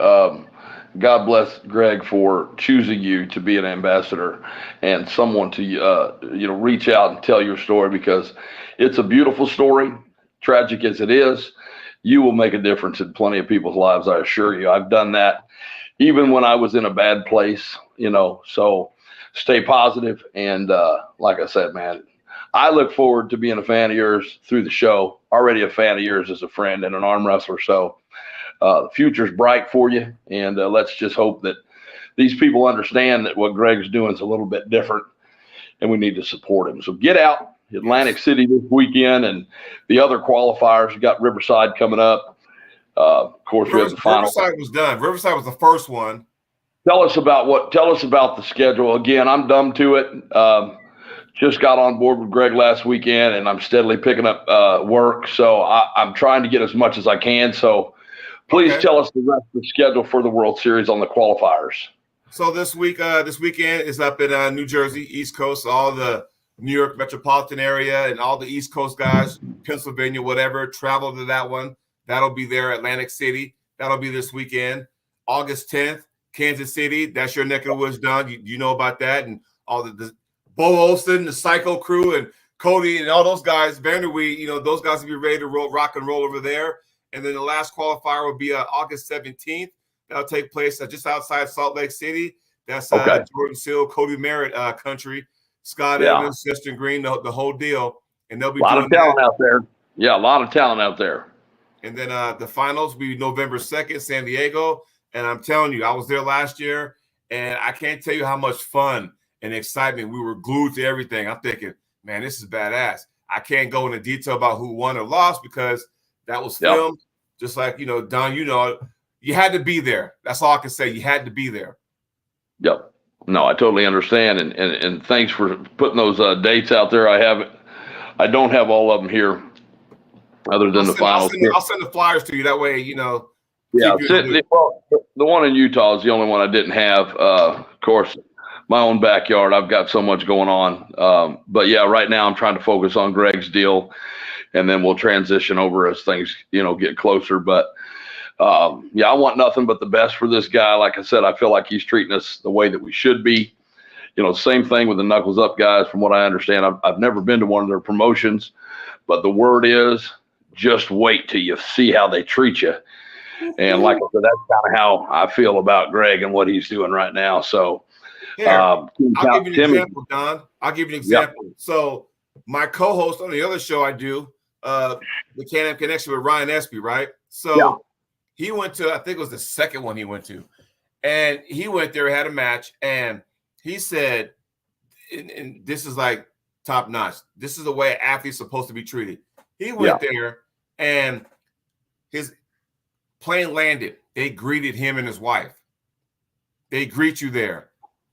Speaker 2: God bless Gregg for choosing you to be an ambassador and someone to, reach out and tell your story, because it's a beautiful story, tragic as it is. you will make a difference in plenty of people's lives. I assure you. I've done that even when I was in a bad place, so stay positive. And like I said, man, I look forward to being a fan of yours through the show. Already a fan of yours as a friend and an arm wrestler. So the future's bright for you. And let's just hope that these people understand that what Gregg's doing is a little bit different and we need to support him. So get out. Atlantic City this weekend and the other qualifiers. You got Riverside coming up. Of course, we have the final.
Speaker 1: Riverside was done. Riverside was the first one.
Speaker 2: Tell us about the schedule. Again, I'm dumb to it. Just got on board with Gregg last weekend, and I'm steadily picking up work. So I'm trying to get as much as I can. So please tell us the rest of the schedule for the World Series on the qualifiers.
Speaker 1: So this weekend is up in New Jersey, East Coast, all the New York metropolitan area, and all the East Coast guys, Pennsylvania, whatever, travel to that one. That'll be there, Atlantic City. That'll be this weekend. August 10th, Kansas City. That's your neck of the woods, Don. You know about that. And all the Bo Olsen, the Psycho Crew, and Cody, and all those guys, Vanderweed, those guys will be ready to rock and roll over there. And then the last qualifier will be August 17th. That'll take place just outside Salt Lake City. That's Jordan Seal, Cody Merritt country. Scott Evans, Justin Green, the whole deal. And they'll be
Speaker 2: a lot of talent out there. Yeah, a lot of talent out there.
Speaker 1: And then the finals will be November 2nd, San Diego. And I'm telling you, I was there last year, and I can't tell you how much fun and excitement. We were glued to everything. I'm thinking, man, this is badass. I can't go into detail about who won or lost because that was filmed. Just like, Don, you had to be there. That's all I can say. You had to be there.
Speaker 2: Yep. No, I totally understand, and thanks for putting those dates out there. I don't have all of them here, other than the finals.
Speaker 1: I'll send the flyers to you. That way,
Speaker 2: Yeah, the one in Utah is the only one I didn't have. Of course, my own backyard. I've got so much going on. But yeah, right now I'm trying to focus on Gregg's deal, and then we'll transition over as things get closer. But I want nothing but the best for this guy. Like I said, I feel like he's treating us the way that we should be. Same thing with the Knuckles Up guys. From what I understand, I've never been to one of their promotions, but the word is just wait till you see how they treat you. And like I said, that's kind of how I feel about Gregg and what he's doing right now. So
Speaker 1: I'll give you an example, Don. I'll give you an example. Yep. So my co-host on the other show I do, the Can-Am Connection with Ryan Espy, right? So he went to, I think it was the second one he went to. And he went there, had a match, and he said, and this is like top notch. This is the way an athlete's supposed to be treated. He went there, and his plane landed. They greeted him and his wife. They greet you there.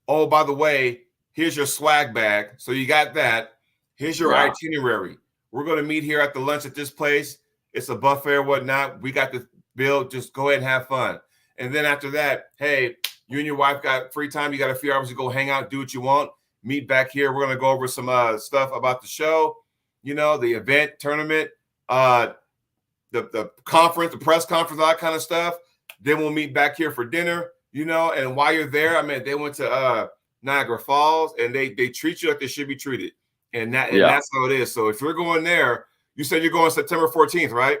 Speaker 1: Oh, by the way, here's your swag bag. So you got that. Here's your itinerary. We're going to meet here at the lunch at this place. It's a buffet or whatnot. We got the bill. Just go ahead and have fun. And then after that, hey, you and your wife got free time. You got a few hours to go hang out, do what you want. Meet back here. We're going to go over some stuff about the show, the event, tournament, the conference, the press conference, all that kind of stuff. Then we'll meet back here for dinner, and while you're there, they went to Niagara Falls, and they treat you like they should be treated. And that's how it is. So if you're going there, you said you're going September 14th, right?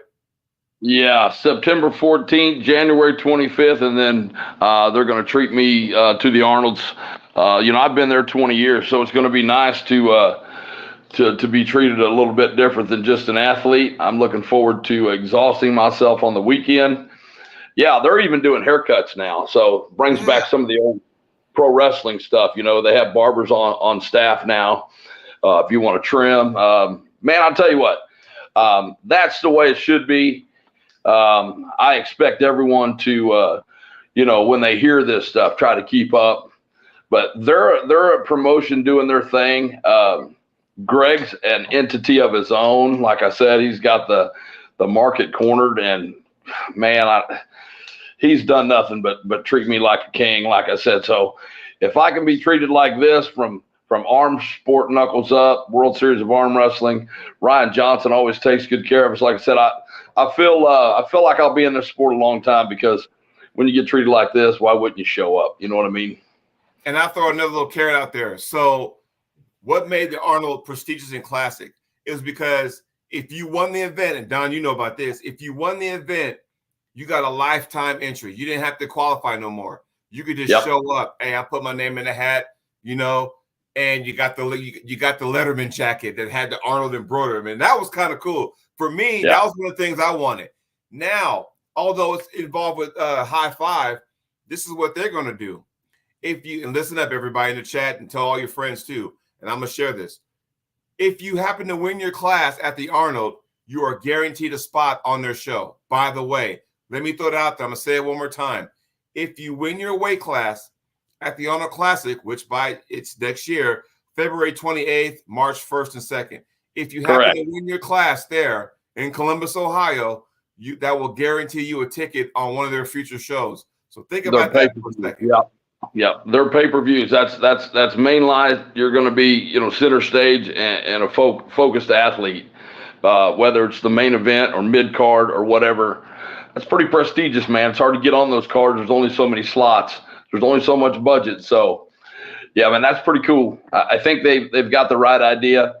Speaker 2: Yeah, September 14th, January 25th, and then they're going to treat me to the Arnolds. I've been there 20 years, so it's going to be nice to be treated a little bit different than just an athlete. I'm looking forward to exhausting myself on the weekend. Yeah, they're even doing haircuts now, so brings back some of the old pro wrestling stuff. They have barbers on staff now. If you want to trim, man, I'll tell you what, that's the way it should be. I expect everyone to, when they hear this stuff, try to keep up. But they're a promotion doing their thing. Gregg's an entity of his own. Like I said, he's got the market cornered, and man, he's done nothing but treat me like a king. Like I said, so if I can be treated like this from Arm Sport Knuckles Up, World Series of Arm Wrestling, Ryan Johnson always takes good care of us. Like I said, I feel like I'll be in this sport a long time, because when you get treated like this, why wouldn't you show up? You know what I mean?
Speaker 1: And I'll throw another little carrot out there. So what made the Arnold prestigious and classic? It was because if you won the event, and Don, you know about this, if you won the event, you got a lifetime entry. You didn't have to qualify no more. You could just show up. Hey, I put my name in the hat, you know, and you got the Letterman jacket that had the Arnold embroidered. I mean, that was kind of cool. For me, that was one of the things I wanted. Now, although it's involved with High Five, this is what they're going to do. If you, and listen up, everybody in the chat, and tell all your friends too, and I'm going to share this. If you happen to win your class at the Arnold, you are guaranteed a spot on their show. By the way, let me throw it out there. I'm going to say it one more time. If you win your weight class at the Arnold Classic, which it's next year, February 28th, March 1st and 2nd. If you happen to win your class there in Columbus, Ohio, that will guarantee you a ticket on one of their future shows. So think about that for a second.
Speaker 2: Yeah, their pay-per-views. That's main line. You're going to be, center stage and a focused athlete, whether it's the main event or mid card or whatever. That's pretty prestigious, man. It's hard to get on those cards. There's only so many slots. There's only so much budget. So, yeah, man, that's pretty cool. I think they've got the right idea.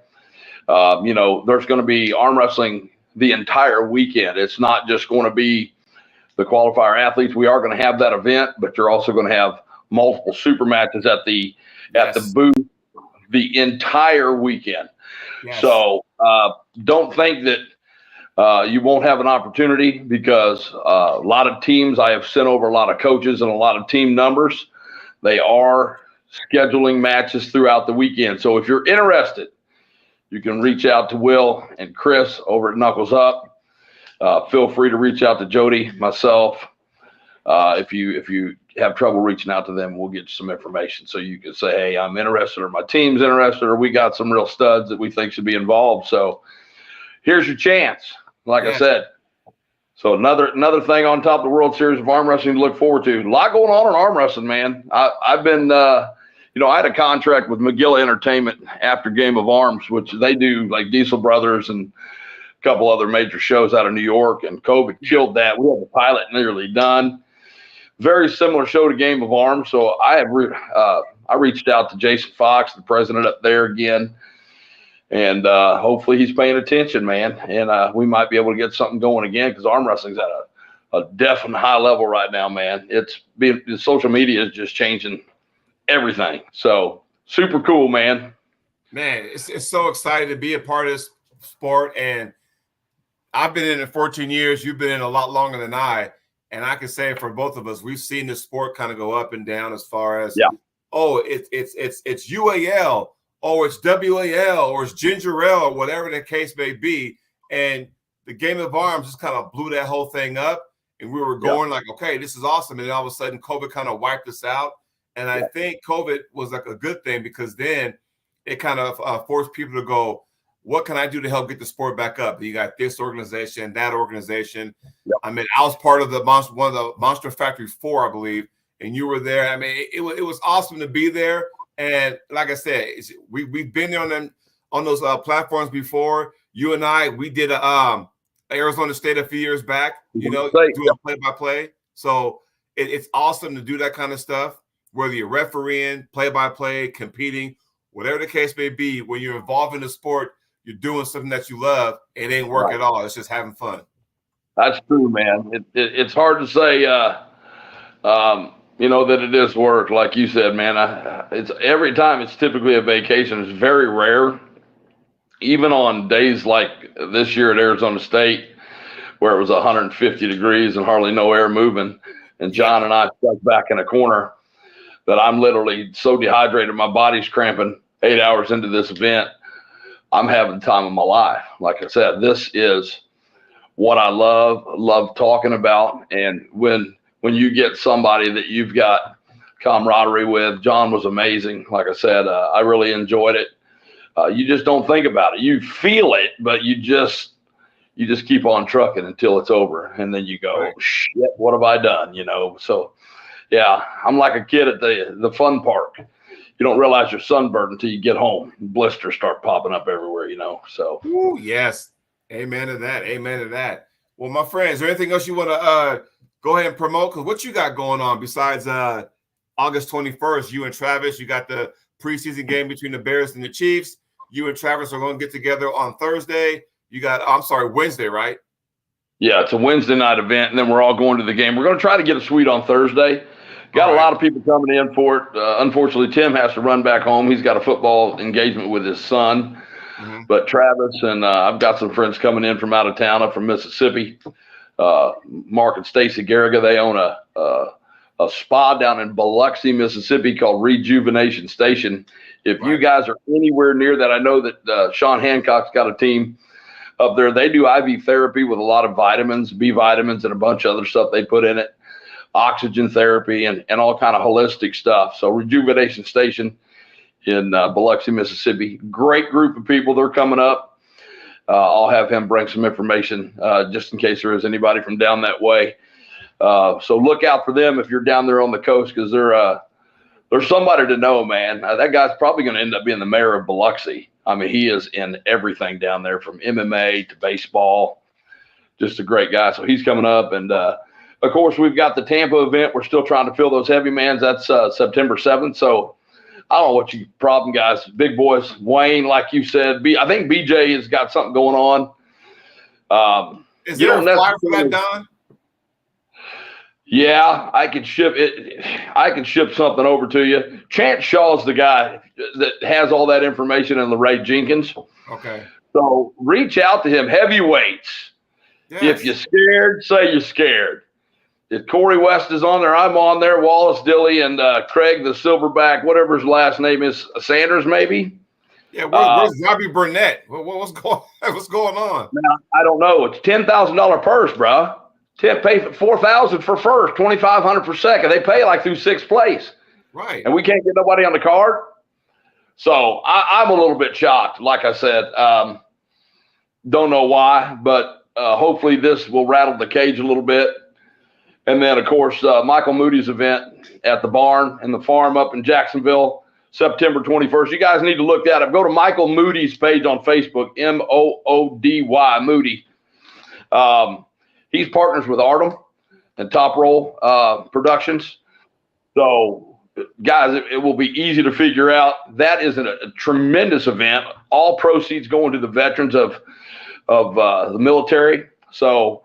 Speaker 2: There's going to be arm wrestling the entire weekend. It's not just going to be the qualifier athletes. We are going to have that event, but you're also going to have multiple super matches at the booth the entire weekend. Yes. So don't think that you won't have an opportunity, because a lot of teams, I have sent over a lot of coaches and a lot of team numbers. They are scheduling matches throughout the weekend. So if you're interested, you can reach out to Will and Chris over at Knuckles Up. Feel free to reach out to Jody, myself. If you have trouble reaching out to them, we'll get you some information so you can say, hey, I'm interested, or my team's interested, or we got some real studs that we think should be involved. So here's your chance. Like I said. So another thing on top of the World Series of Arm Wrestling to look forward to. A lot going on in arm wrestling, man. I've been, I had a contract with McGill Entertainment after Game of Arms, which they do like Diesel Brothers and a couple other major shows out of New York, and COVID killed that. We have the pilot nearly done. Very similar show to Game of Arms. So I reached out to Jason Fox, the president up there again. And hopefully he's paying attention, man. And we might be able to get something going again, because arm wrestling's at a definite high level right now, man. The social media is just changing everything. So super cool, man.
Speaker 1: Man, it's so exciting to be a part of this sport. And I've been in it 14 years. You've been in a lot longer than I. And I can say for both of us, we've seen the sport kind of go up and down as far as, it's UAL, or it's WAL, or it's Ginger Ale, or whatever the case may be. And the Game of Arms just kind of blew that whole thing up. And we were going like, okay, this is awesome. And then all of a sudden, COVID kind of wiped us out. And I think COVID was like a good thing, because then it kind of forced people to go, what can I do to help get the sport back up? You got this organization, that organization. Yep. I mean, I was part of one of the Monster Factory 4, I believe, and you were there. I mean, it was awesome to be there. And like I said, we've been there on those platforms before. You and I, we did Arizona State a few years back, doing play-by-play. So it's awesome to do that kind of stuff, whether you're refereeing, play-by-play, competing, whatever the case may be. When you're involved in the sport, you're doing something that you love. It ain't work at all. It's just having fun.
Speaker 2: That's true, man. It's hard to say, that it is work, like you said, man. It's every time. It's typically a vacation. It's very rare, even on days like this year at Arizona State, where it was 150 degrees and hardly no air moving. And John and I stuck back in a corner that I'm literally so dehydrated, my body's cramping 8 hours into this event. I'm having the time of my life. Like I said, this is what I love talking about. And when you get somebody that you've got camaraderie with, John was amazing. Like I said, I really enjoyed it. You just don't think about it. You feel it, but you just keep on trucking until it's over. And then you go, shit, what have I done? So yeah, I'm like a kid at the fun park. You don't realize you're sunburned until you get home. Blisters start popping up everywhere, so.
Speaker 1: Ooh, yes. Amen to that. Amen to that. Well, my friends, is there anything else you want to go ahead and promote? Because what you got going on besides August 21st? You and Travis, you got the preseason game between the Bears and the Chiefs. You and Travis are going to get together on Thursday. Wednesday, right?
Speaker 2: Yeah, it's a Wednesday night event, and then we're all going to the game. We're going to try to get a suite on Thursday. Got a lot of people coming in for it. Unfortunately, Tim has to run back home. He's got a football engagement with his son.
Speaker 1: Mm-hmm.
Speaker 2: But Travis and I've got some friends coming in from out of town, up from Mississippi. Mark and Stacy Garriga, they own a spa down in Biloxi, Mississippi called Rejuvenation Station. If you guys are anywhere near that, I know that Sean Hancock's got a team up there. They do IV therapy with a lot of vitamins, B vitamins, and a bunch of other stuff they put in it. Oxygen therapy and all kind of holistic stuff. So Rejuvenation Station in Biloxi, Mississippi. Great group of people. They're coming up. I'll have him bring some information just in case there is anybody from down that way. So look out for them if you're down there on the coast, because they're somebody to know, man. That guy's probably going to end up being the mayor of Biloxi. I mean, he is in everything down there, from MMA to baseball. Just a great guy. So he's coming up. And, of course, we've got the Tampa event. We're still trying to fill those heavy mans. That's September 7th. So I don't know what you problem, guys. Big boys. Wayne, like you said. I think BJ has got something going on.
Speaker 1: Is there a flyer for that, Don?
Speaker 2: Yeah, I could ship it. I could ship something over to you. Chance Shaw's the guy that has all that information, and Lorraine Jenkins.
Speaker 1: Okay.
Speaker 2: So reach out to him. Heavyweights. Yes. If you're scared, say you're scared. If Corey West is on there, I'm on there. Wallace Dilly and Craig the Silverback, whatever his last name is, Sanders maybe.
Speaker 1: Yeah, where's Robbie Burnett? What's going on?
Speaker 2: Now, I don't know. It's $10,000 purse, bro. Pay $4,000 for first, $2,500 for second. They pay like through sixth place,
Speaker 1: right?
Speaker 2: And we can't get nobody on the card. So I'm a little bit shocked. Like I said, don't know why, but hopefully this will rattle the cage a little bit. And then, of course, Michael Moody's event at the barn and the farm up in Jacksonville, September 21st. You guys need to look that up. Go to Michael Moody's page on Facebook, Moody, Moody. He's partners with Artem and Top Roll Productions. So, guys, it will be easy to figure out. That is a tremendous event. All proceeds going to the veterans of the military. So,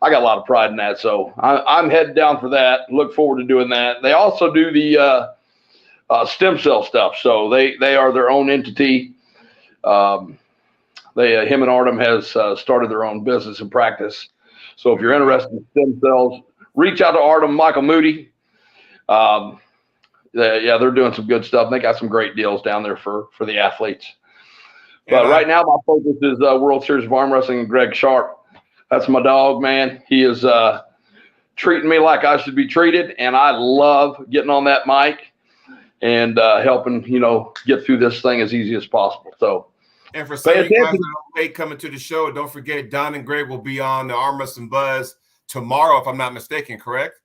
Speaker 2: I got a lot of pride in that, so I'm headed down for that. Look forward to doing that. They also do the stem cell stuff, so they are their own entity. Him and Artem has started their own business and practice. So if you're interested in stem cells, reach out to Artem, Michael Moody. They're doing some good stuff. They got some great deals down there for the athletes. But right now, my focus is World Series of Arm Wrestling and Gregg Sharp. That's my dog, man. He is treating me like I should be treated, and I love getting on that mic and helping, get through this thing as easy as possible. So,
Speaker 1: and for some of you guys that are late coming to the show, don't forget Don and Gregg will be on the Arm Wrestling Buzz tomorrow, if I'm not mistaken, correct?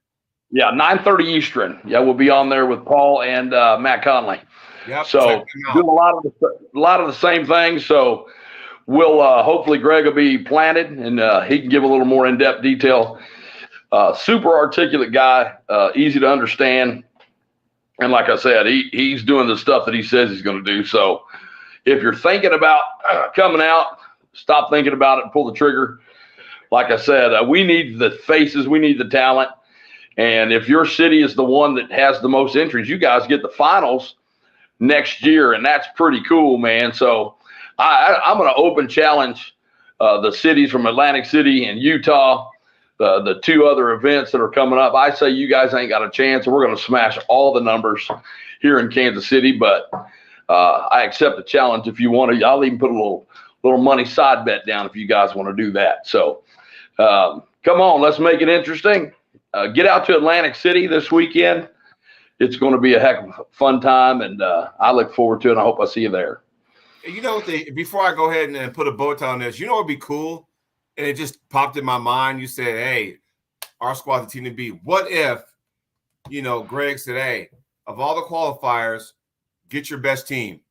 Speaker 2: Yeah, 9:30 Eastern. Yeah, we'll be on there with Paul and Matt Conley.
Speaker 1: Yep.
Speaker 2: So doing a lot of the same things. So we'll hopefully Gregg will be planted and he can give a little more in-depth detail. Super articulate guy, easy to understand. And like I said, he's doing the stuff that he says he's going to do. So if you're thinking about coming out, stop thinking about it and pull the trigger. Like I said, we need the faces. We need the talent. And if your city is the one that has the most entries, you guys get the finals next year. And that's pretty cool, man. So I'm going to open challenge the cities from Atlantic City and Utah, the two other events that are coming up. I say you guys ain't got a chance. We're going to smash all the numbers here in Kansas City. But I accept the challenge if you want to. I'll even put a little money side bet down if you guys want to do that. So come on, let's make it interesting. Get out to Atlantic City this weekend. It's going to be a heck of a fun time, and I look forward to it. And I hope I see you there.
Speaker 1: Before I go ahead and put a bow tie on this, what would be cool? And it just popped in my mind. You said, hey, our squad's the team to beat. What if, Gregg said, hey, of all the qualifiers, get your best team.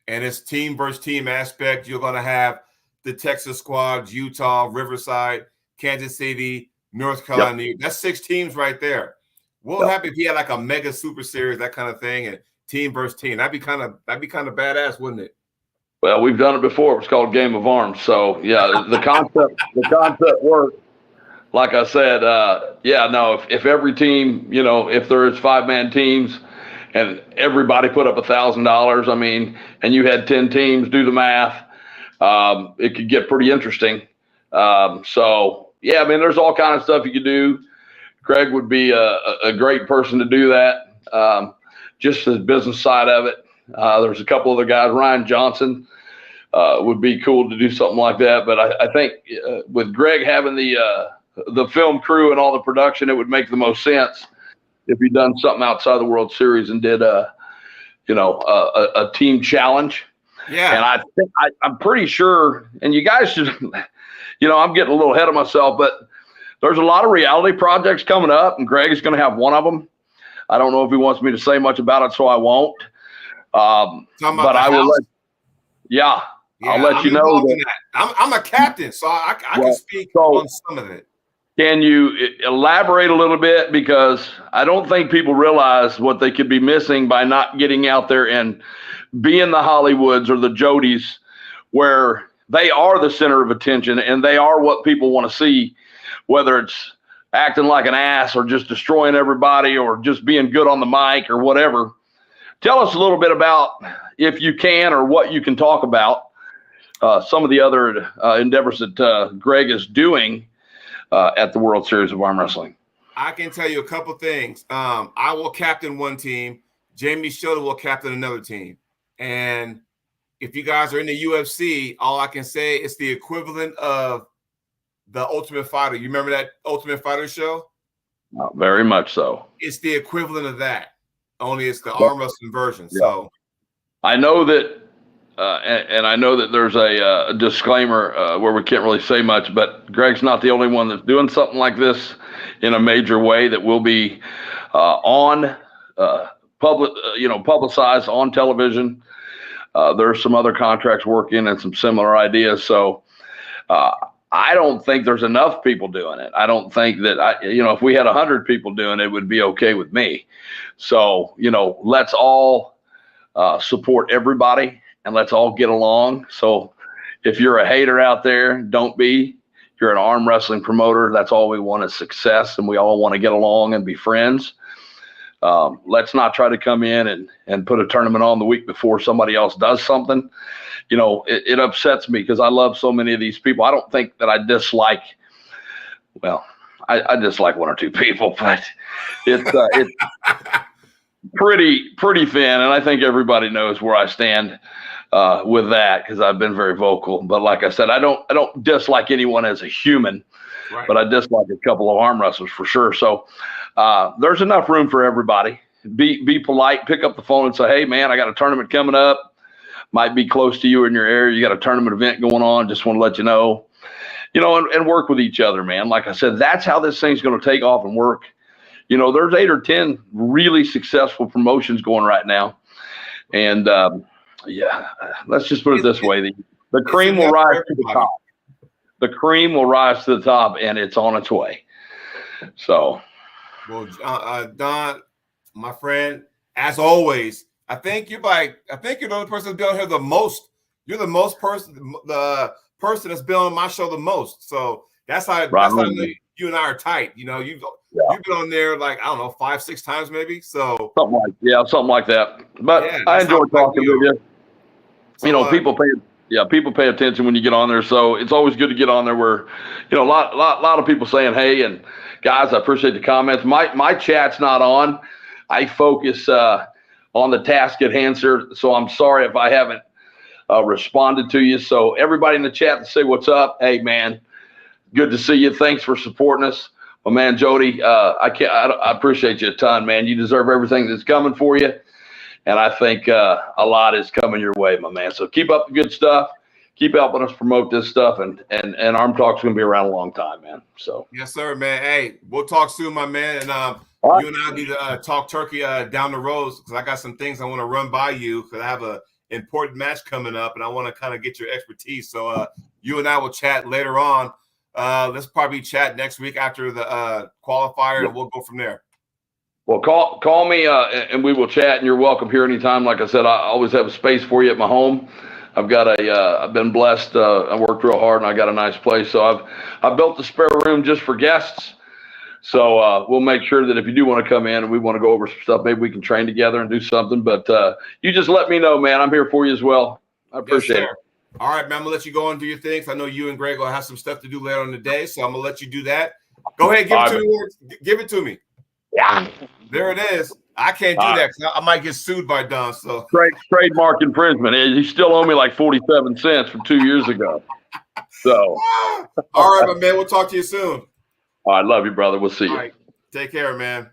Speaker 1: And it's team versus team aspect. You're going to have the Texas squads, Utah, Riverside, Kansas City, North Carolina. Yep. That's 6 teams right there. What would happen if he had like a mega super series, that kind of thing, and team versus team? That'd be kind of badass, wouldn't it?
Speaker 2: Well, we've done it before. It was called Game of Arms. So yeah, the concept works. Like I said, yeah, no, if every team, if there is 5-man teams and everybody put up $1,000, I mean, and you had 10 teams, do the math, it could get pretty interesting. So yeah, I mean, there's all kind of stuff you could do. Gregg would be a great person to do that. Just the business side of it. There's a couple other guys, Ryan Johnson, would be cool to do something like that. But I think with Gregg having the film crew and all the production, it would make the most sense if he done something outside the World Series and did a team challenge.
Speaker 1: Yeah.
Speaker 2: And I think I'm pretty sure, and you guys should, I'm getting a little ahead of myself, but there's a lot of reality projects coming up, and Gregg is going to have one of them. I don't know if he wants me to say much about it, so I won't. But I will yeah, I'll let you know that.
Speaker 1: I'm a captain, so I can speak on some of it.
Speaker 2: Can you elaborate a little bit? Because I don't think people realize what they could be missing by not getting out there and being the Hollywoods or the Jodys, where they are the center of attention and they are what people want to see, whether it's acting like an ass or just destroying everybody or just being good on the mic or whatever. Tell us a little bit about, if you can, or what you can talk about, some of the other endeavors that Gregg is doing at the World Series of Arm Wrestling.
Speaker 1: I can tell you a couple things. I will captain one team. Jamie Schroeder will captain another team. And if you guys are in the UFC, all I can say is the equivalent of the Ultimate Fighter. You remember that Ultimate Fighter show?
Speaker 2: Very much so.
Speaker 1: It's the equivalent of that, only it's the arm wrestling version. Yeah. So
Speaker 2: I know that, and I know that there's a disclaimer where we can't really say much, but Gregg's not the only one that's doing something like this in a major way that will be on publicized on television. There's some other contracts working and some similar ideas. So I don't think there's enough people doing it. I don't think that if we had 100 people doing it, it would be okay with me. So, let's all support everybody and let's all get along. So if you're a hater out there, don't be. You're an arm wrestling promoter. That's all we want is success, and we all want to get along and be friends. Let's not try to come in and put a tournament on the week before somebody else does something. It upsets me because I love so many of these people. I don't think that I dislike, I dislike one or two people, but it's pretty thin. And I think everybody knows where I stand with that, because I've been very vocal. But like I said, I don't dislike anyone as a human, right, but I dislike a couple of arm wrestlers for sure. So there's enough room for everybody. Be polite, pick up the phone and say, hey man, I got a tournament coming up. Might be close to you in your area. You got a tournament event going on. Just want to let you know, and work with each other, man. Like I said, that's how this thing's going to take off and work. There's 8 or 10 really successful promotions going right now. And let's just put it this way. The cream will rise to the top. The cream will rise to the top, and it's on its way. So.
Speaker 1: Well, Don, my friend, as always, I think you're the only person that's been on here the most. You're the person that's been on my show the most. So that's how you and I are tight. You've been on there like, I don't know, 5-6 times maybe. So
Speaker 2: something like that. But I enjoy talking with you. So, people pay attention when you get on there. So it's always good to get on there where, a lot of people saying, hey, and guys, I appreciate the comments. My chat's not on. I focus on the task at hand, sir. So I'm sorry if I haven't responded to you. So everybody in the chat to say what's up. Hey man, good to see you. Thanks for supporting us. My man, Jody, I appreciate you a ton, man. You deserve everything that's coming for you. And I think a lot is coming your way, my man. So keep up the good stuff. Keep helping us promote this stuff, and ArmTalk's going to be around a long time, man. So
Speaker 1: yes, sir, man. Hey, we'll talk soon, my man. And you and I need to talk turkey down the road, because I got some things I want to run by you, because I have a important match coming up, and I want to kind of get your expertise. So you and I will chat later on. Let's probably chat next week after the qualifier, and we'll go from there.
Speaker 2: Well, call me and we will chat, and you're welcome here anytime. Like I said, I always have a space for you at my home. I've been blessed. I worked real hard, and I got a nice place. So I've built the spare room just for guests. So we'll make sure that if you do want to come in and we want to go over some stuff, maybe we can train together and do something. But you just let me know, man. I'm here for you as well. I appreciate it.
Speaker 1: All right, man. I'm gonna let you go and do your things. I know you and Greg will have some stuff to do later in the day, so I'm gonna let you do that. Go ahead, give it to me.
Speaker 2: Yeah.
Speaker 1: There it is. I can't do that because I might get sued by Don. So
Speaker 2: trademark infringement. He still owe me like 47 cents from 2 years ago. So
Speaker 1: all right, my man. We'll talk to you soon.
Speaker 2: All right, love you, brother. We'll see you.
Speaker 1: All right. Take care, man.